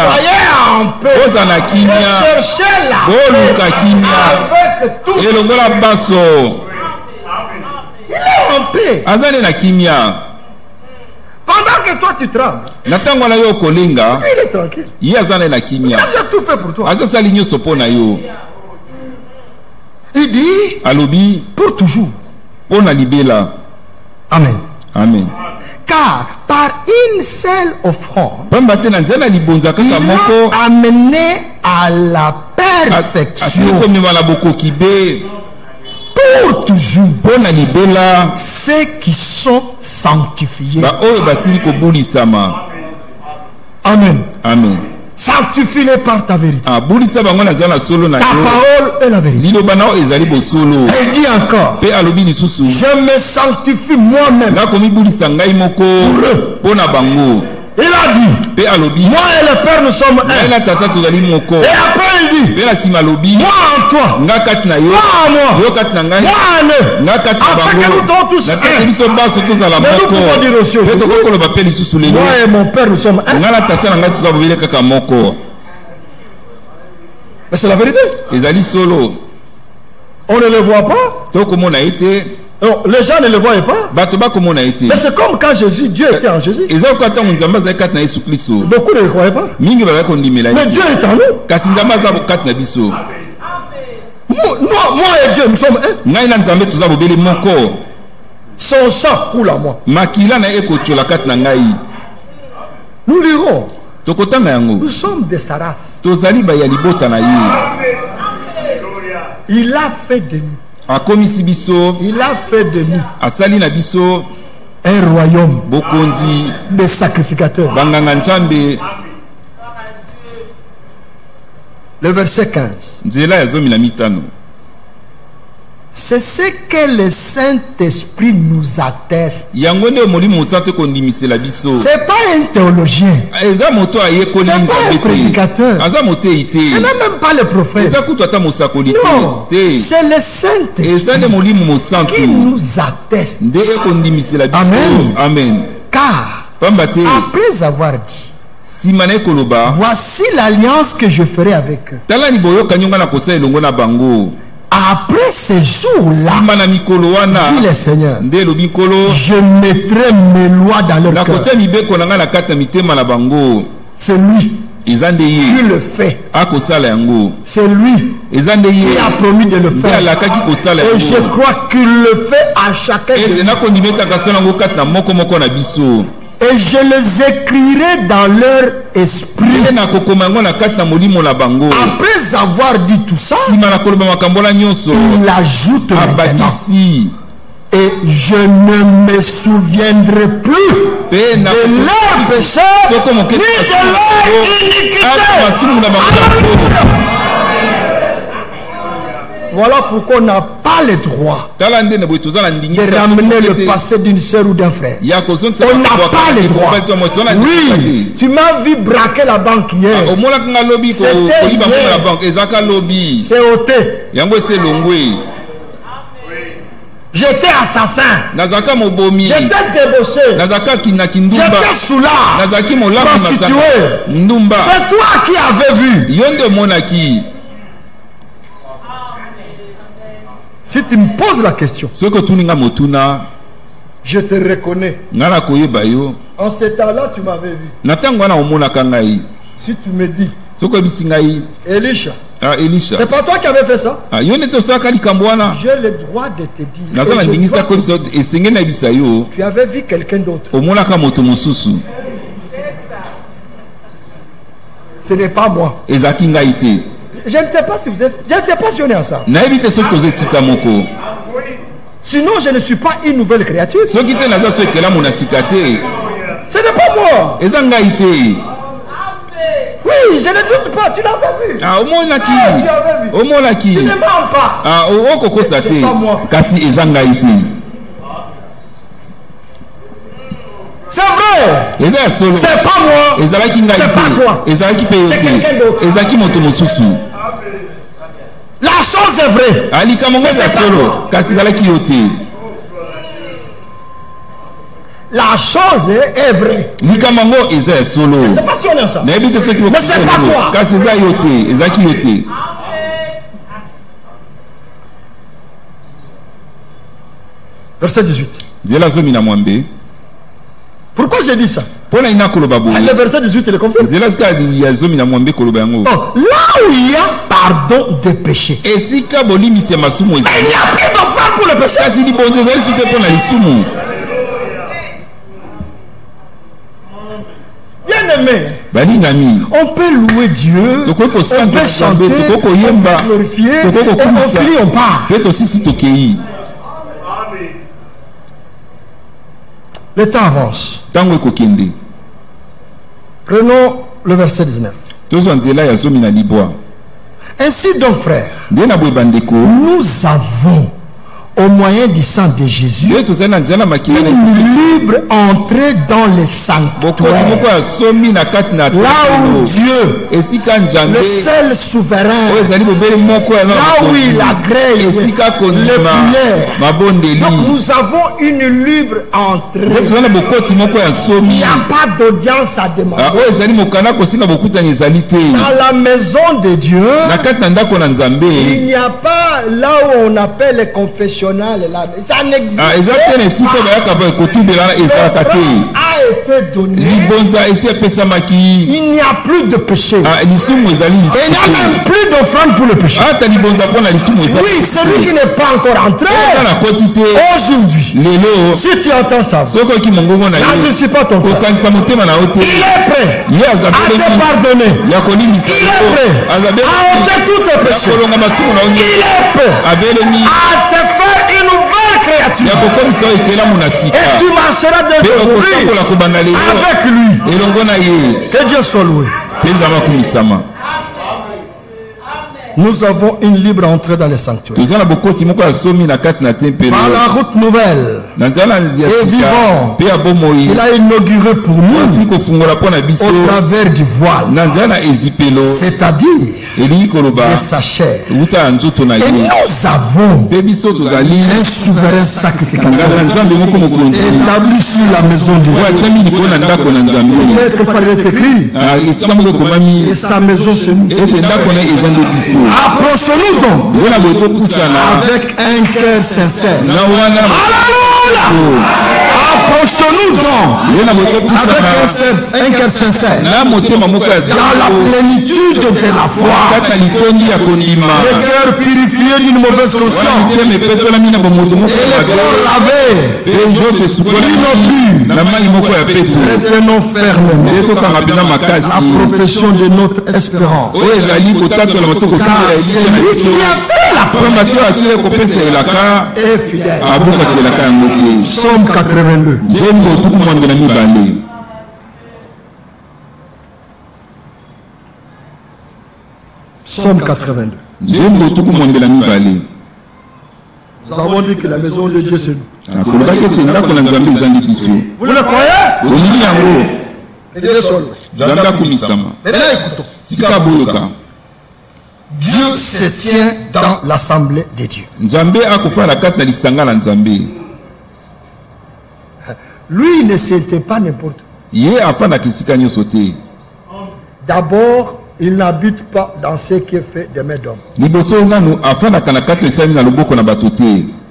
Soyez en paix. Et cherchez la paix avec tout. Il est en paix. Pendant que toi tu trembles, il est tranquille. Il a tout fait pour toi. Il dit pour toujours. Amen. Amen. Car par une seule offrande, il a amené à la perfection pour toujours ceux qui sont sanctifiés. Amen. Amen. Sanctifie-les par ta vérité. Ta parole est la vérité. Et dit encore, je me sanctifie moi-même pour eux. Il a dit, moi et le Père nous sommes un. Et après il dit, moi en toi, moi en moi, moi en eux, afin que nous sommes tous un. Mais nous pouvons dire aussi aujourd'hui, moi et mon Père nous sommes un. Mais c'est la vérité. On ne le voit pas. Non, les gens ne le voyaient pas. Mais c'est comme quand Jésus, Dieu était en Jésus. Beaucoup ne le croyaient pas. Mais Dieu est en nous. Moi et Dieu, nous sommes un. Son sang coule à moi. Nous lirons. Nous sommes de sa race. Il a fait de nous. Il a fait de nous un royaume de sacrificateurs. Le verset 15. C'est ce que le Saint-Esprit nous atteste. C'est pas un théologien. C'est pas un prédicateur. Ce n'est même pas le prophète. Non, c'est le Saint-Esprit qui nous atteste. Amen. Amen. Car après avoir dit, voici l'alliance que je ferai avec eux. Après ces jours-là, dit le Seigneur, je mettrai mes lois dans leur cœur. C'est lui qui le fait. C'est lui qui a promis de le faire. Et je crois qu'il le fait à chacun de nous. Et je les écrirai dans leur esprit. Après avoir dit tout ça, il ajoute maintenant, et je ne me souviendrai plus de leurs péchés ni de leur iniquité. Voilà pourquoi on n'a pas le droit de ramener le passé d'une soeur ou d'un frère. On n'a pas le droit. Oui, tu m'as vu braquer la banque hier. C'était hier. C'est ôté. J'étais assassin. J'étais débauché. J'étais soulard. Prostitué. C'est toi qui avais vu. Si tu me poses la question, je te reconnais. En ce temps-là, tu m'avais vu. Si tu me dis, Elisha, c'est pas toi qui avais fait ça. J'ai le droit de te dire, tu avais vu quelqu'un d'autre. Ce n'est pas moi. Je ne sais pas si vous êtes. Je ne sais pas si on est ensemble. Sinon, je ne suis pas une nouvelle créature. Ce n'est pas moi. Oui, je ne doute pas. Tu l'avais vu. Tu ne mens pas. C'est pas moi. C'est vrai. C'est pas moi. C'est pas toi. C'est quelqu'un d'autre. chose est vraie. Alikamongo ya solo. Kasi zalaki yote. La chose est vraie. Likamongo eza solo. C'est pas si on est ça. Mais c'est pas toi. Kasi za yote, ezaki yote. Verset 18. Pourquoi j'ai dit ça? Le verset 18, il est confirmé. Là où il y a pardon des péchés, il n'y a plus d'offrande pour le péché. Bien-aimé, on peut louer Dieu, on peut chanter, on peut glorifier, et on finit, on part. Le temps avance. Prenons le verset 19. Ainsi donc, frères, nous avons, au moyen du sang de Jésus, une libre entrée dans les sanctuaires. Là où Dieu, le seul souverain, là où il agrée les prières. Donc nous avons une libre entrée. Il n'y a pas d'audience à demander. Dans la maison de Dieu, il n'y a pas là où on appelle les confessions. Ça n'existe pas. A été donné. Il n'y a plus de péché. Il n'y a même plus d'offrande pour le péché. Oui, celui qui n'est pas encore entré aujourd'hui, si tu entends ça, n'adoucis pas ton cœur. Il est prêt à te pardonner. Il est prêt à ôter tous tes péchés. Il est prêt à te faire une nouvelle créature. Et tu marcheras devant lui avec lui. Que Dieu soit loué. Nous avons une libre entrée dans les sanctuaires. Par la route nouvelle et vivant, il a inauguré pour nous au travers du voile, c'est-à-dire de sa chair. Et nous avons un souverain sacrificateur établi sur la maison de Dieu. Peut-être par il est écrit, et sa maison c'est nous. Approchons-nous donc avec un cœur sincère. Alléluia! Approchons-nous donc avec un cœur sincère. Dans la plénitude de la foi. Le cœur purifié d'une mauvaise conscience. Et le corps lavé. Retenons fermement la profession de notre espérance. Car c'est lui qui a fait la promesse est fidèle. Somme 82. Somme 82. Nous avons dit que la maison de Dieu c'est nous. Vous le croyez? Maintenant écoutons. Dieu se tient dans l'assemblée de Dieu. Lui, il ne s'était pas n'importe où. D'abord, il n'habite pas dans ce qui est fait de mes d'hommes.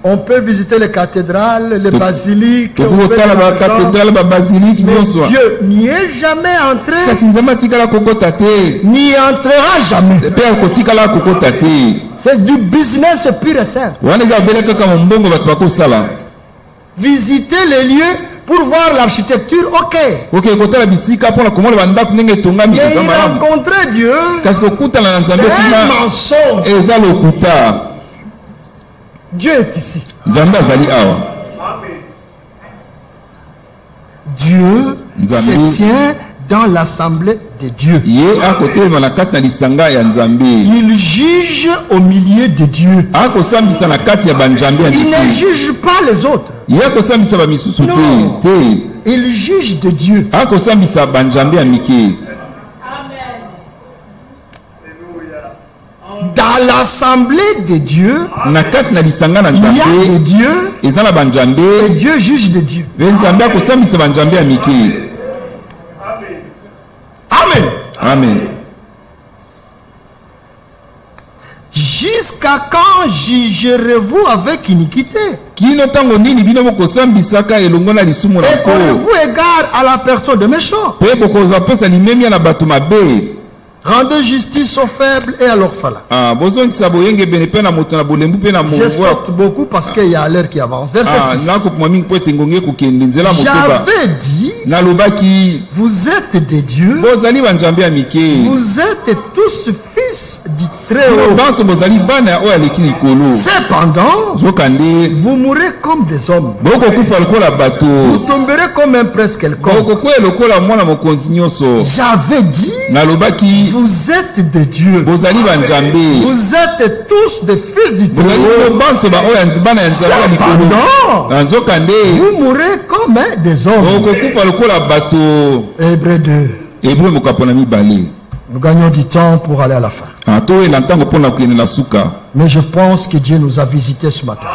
On peut visiter les cathédrales, les basiliques. Mais Dieu n'y est jamais entré. N'y entrera jamais. C'est du business pur et simple. Visiter les lieux pour voir l'architecture, ok. Mais rencontrer Dieu, c'est un mensonge. Dieu est ici. Dieu se tient dans l'assemblée de Dieu. Il juge au milieu de Dieu. Il ne juge pas les autres. Non. Il juge de Dieu. Dans Dans l'assemblée de Dieu, il y a des dieux et Dieu juge des dieux. Amen. Amen. Jusqu'à quand jugerez-vous avec iniquité? Et aurez-vous égard à la personne de méchant? Rendez justice aux faibles et à l'orphelin. Je saute beaucoup parce qu'il y a l'air qui avance. Verset 6. J'avais dit, vous êtes des dieux, vous êtes tous fils du Très-Haut. Cependant, vous mourrez comme des hommes. Vous tomberez comme un prince quelconque. J'avais dit, vous êtes des dieux. Vous êtes tous des fils du Très-Haut. Cependant, vous mourrez comme des hommes. Hébreux 2. Nous gagnons du temps pour aller à la fin. Mais je pense que Dieu nous a visités ce matin.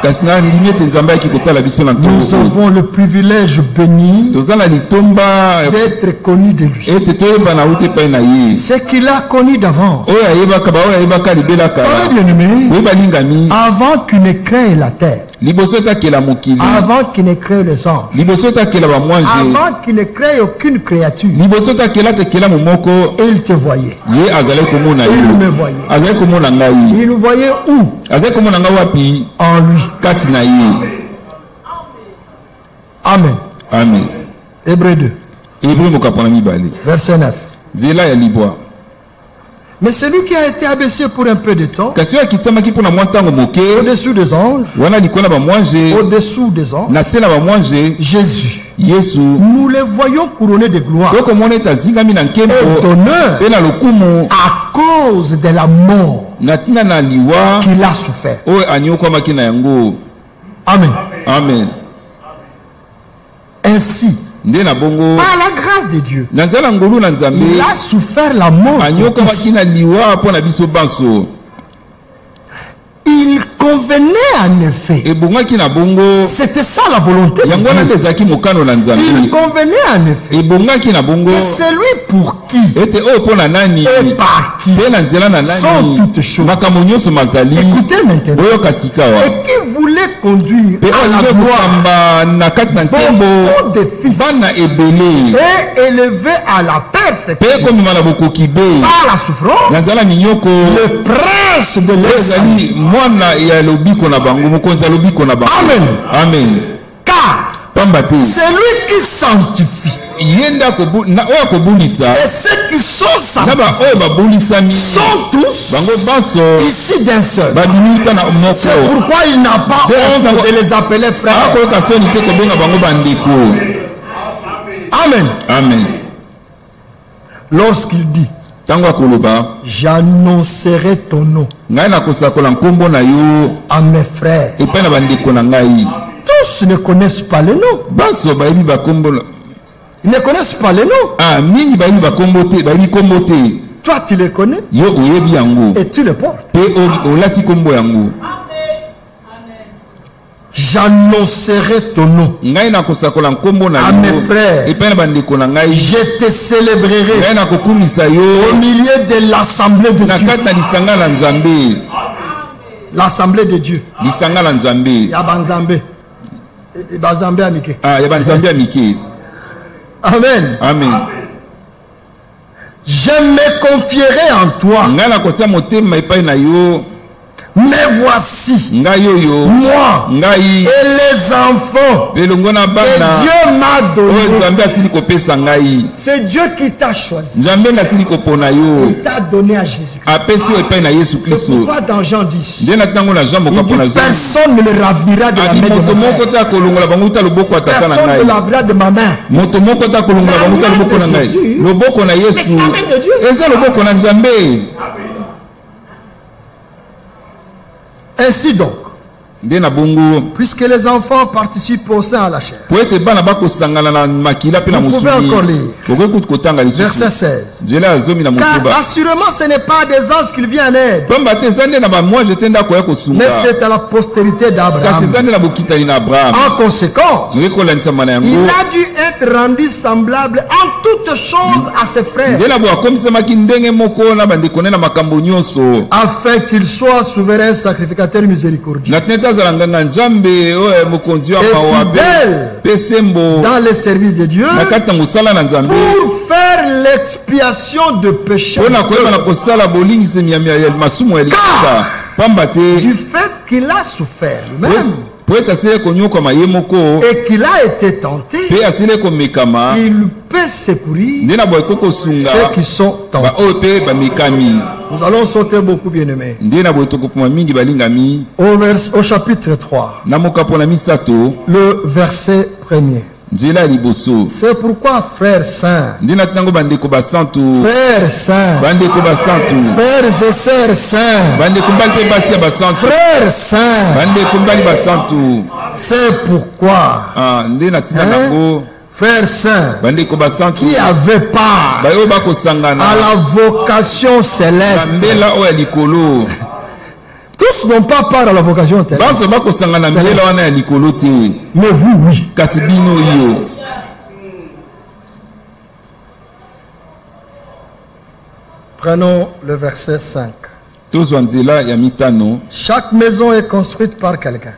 Nous avons le privilège béni d'être connus de lui. Ce qu'il a connu d'avance. Vous savez, bien-aimé, avant qu'il ne crée la terre, avant qu'il ne crée les anges, avant qu'il ne crée aucune créature, il te voyait. Il me voyait. Il nous voyait où? En lui. Amen. Amen. Hébreux 2. Verset 9. Mais celui qui a été abaissé pour un peu de temps, au-dessous des anges, au-dessous des anges, Jésus, nous le voyons couronné de gloire et d'honneur à cause de la mort qu'il a souffert. Amen. Amen. Ainsi, par la grâce de Dieu, il a souffert la mort. Il convenait en effet. C'était ça la volonté de Dieu. Il convenait en effet. Et c'est lui pour qui et par qui sont toutes choses. Écoutez maintenant. Et qui voulait conduire à la gloire beaucoup de fils et élever à la perfection par la souffrance le prince de l'Église. Amen. Amen. Car c'est lui qui sanctifie. Et ceux qui sont sanctifiés sont tous ici d'un seul. C'est pourquoi il n'a pas honte de les appeler frères. Amen. Amen. Lorsqu'il dit, j'annoncerai ton nom à mes frères. Tous ne connaissent pas le nom. Ils ne connaissent pas le nom. Toi, tu les connais. Et tu les portes. J'annoncerai ton nom à mes frères. Je te célébrerai au milieu de l'assemblée de Dieu. L'assemblée de Dieu. Amen. Amen. Je me confierai en toi. Mais voici moi et les enfants que Dieu m'a donné. C'est Dieu qui t'a choisi. Il t'a donné à Jésus-Christ. C'est pourquoi dans Jean 10, personne ne le ravira de la main de ma mère. Personne ne le ravira de ma main. Mais c'est la main de Dieu. Ainsi donc, Puisque les enfants participent au sein à la chair. Vous pouvez encore lire. Verset 16. Car assurément ce n'est pas des anges qu'il vient en aide, mais c'est à la postérité d'Abraham. En conséquence, il a dû être rendu semblable en toutes choses à ses frères, afin qu'il soit souverain sacrificateur miséricordieux et fidèle dans le service de Dieu pour faire l'expiation de péché, du fait qu'il a souffert lui-même et qu'il a été tenté, il peut secourir ceux qui sont tentés. Nous allons sauter beaucoup, bien-aimés. Au chapitre 3, le verset 1er. C'est pourquoi, frères saints, frères saints, frères et sœurs saints, frères saints, c'est pourquoi, frères saints, qui avaient part à la vocation céleste. Tous n'ont pas part à la vocation céleste. Mais vous, oui. Prenons le verset 5. Chaque maison est construite par quelqu'un.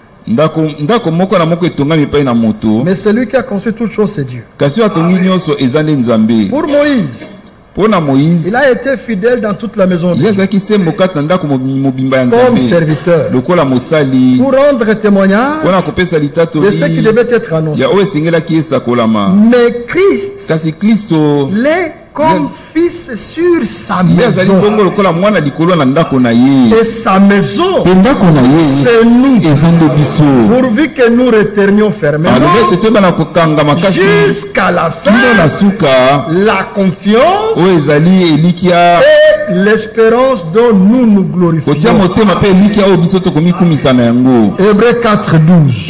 Mais celui qui a construit toutes choses, c'est Dieu. Pour Moïse, il a été fidèle dans toute la maison de Dieu, comme serviteur, pour rendre témoignage de ce qui devait être annoncé. Mais Christ l'est comme fils sur sa maison. Et sa maison, c'est nous. Pourvu que nous reternions fermement jusqu'à la fin, la confiance et l'espérance dont nous nous glorifions. Hébreux 4:12.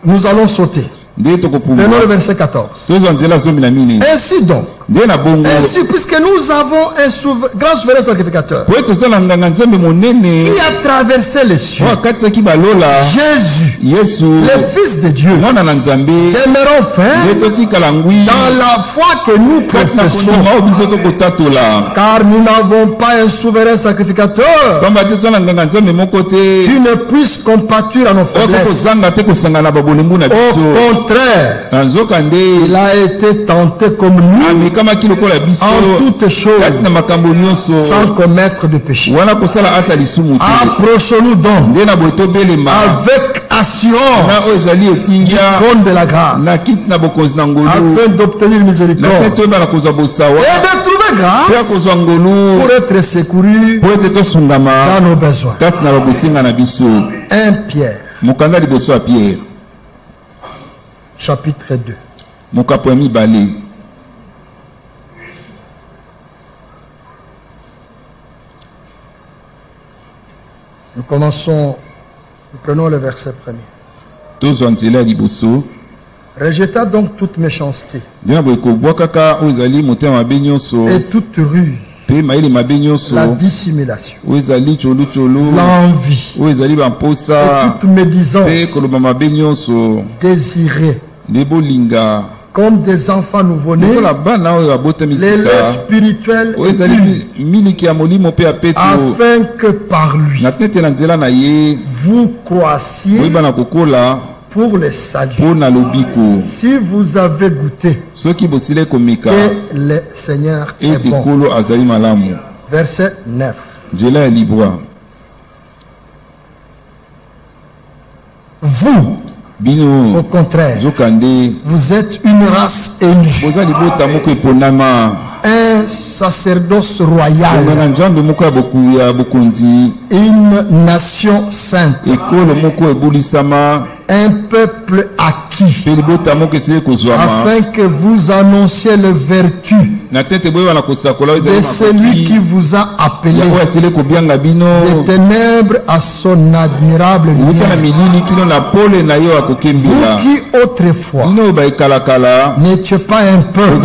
Nous allons sauter. Prenons le verset 14. Ainsi donc, ainsi, puisque nous avons un grand souverain sacrificateur qui a traversé les cieux, Jésus, le Fils de Dieu, demeurons fermes dans la foi que nous professons, car nous n'avons pas un souverain sacrificateur qui ne puisse compatir à nos faiblesses. Au contraire, il a été tenté comme nous en toutes choses, sans commettre de péché. Approchons-nous donc avec assurance du trône de la grâce, afin d'obtenir miséricorde et de trouver grâce pour être secouru dans nos besoins. 1 Pierre chapitre 2. Nous commençons, nous prenons le verset premier. Rejeta donc toute méchanceté et toute ruse, la dissimulation, l'envie et toute médisance. Désirez comme des enfants nouveau-nés les lèvres spirituelles afin que par lui vous croissiez pour le salut. Si vous avez goûté que le Seigneur est bon. Verset 9. Vous, au contraire, vous êtes une race élue, un sacerdoce royal, une nation sainte, un peuple acquis, afin que vous annonciez les vertus de celui qui vous a appelé des ténèbres à son admirable lumière. Vous qui autrefois n'étiez pas un peuple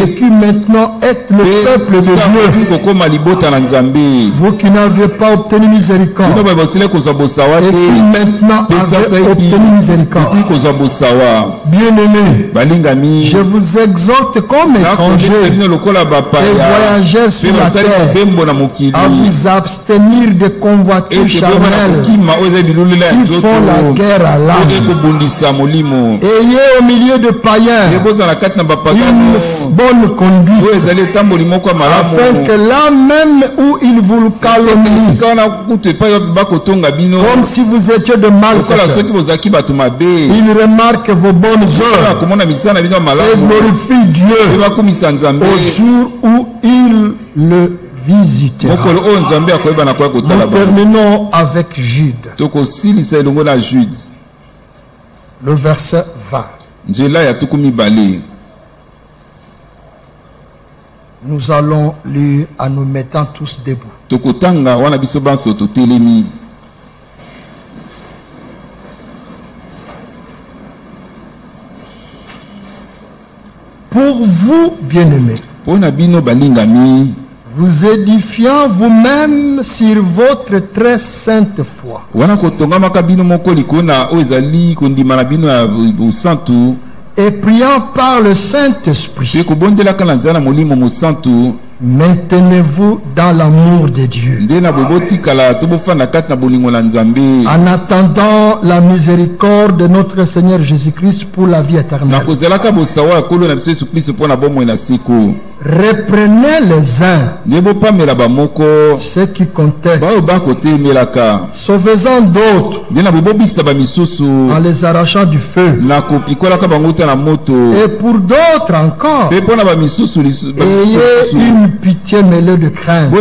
et qui maintenant êtes le peuple de Dieu, vous qui n'avez pas obtenu miséricorde et qui maintenant avez obtenu miséricorde. Bien-aimés, je vous exhorte comme étrangers et voyageurs sur la terre à vous abstenir de convoitises charnelles qui font la guerre à l'âme. Ayez au milieu de païens une bonne conduite, afin que là même où ils vous calomnient, comme si vous étiez de malfaiteurs, ils remarquent vos bonnes œuvres et glorifient Dieu au jour où il le visitera. Nous terminons avec Jude. Le verset 20. Nous allons lire en nous mettant tous debout. Pour vous, bien-aimés, vous édifiant vous-même sur votre très sainte foi, et priant par le Saint-Esprit, maintenez-vous dans l'amour de Dieu, en attendant la miséricorde de notre Seigneur Jésus-Christ pour la vie éternelle. Reprenez les uns ceux qui contestent, sauvez-en d'autres en les arrachant du feu, et pour d'autres encore ayez une pitié mêlée de crainte,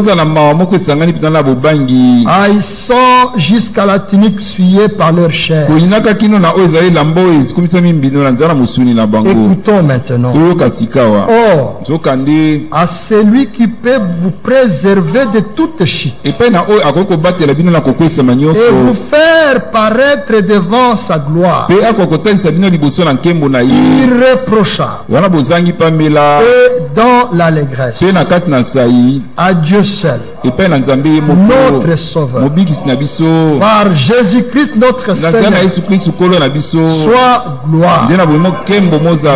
haïssant jusqu'à la tunique souillée par leur chair. Écoutons maintenant. Or, à celui qui peut vous préserver de toute chute et vous faire paraître devant sa gloire irréprochable et dans l'allégresse, à Dieu seul, notre Sauveur, par Jésus-Christ notre Seigneur, soit gloire,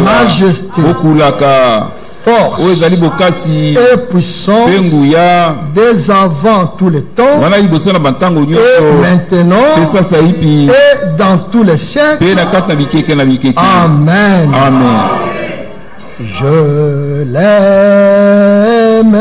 majesté, force et puissance dès avant tous les temps et maintenant et dans tous les siècles. Amen. Je l'aime.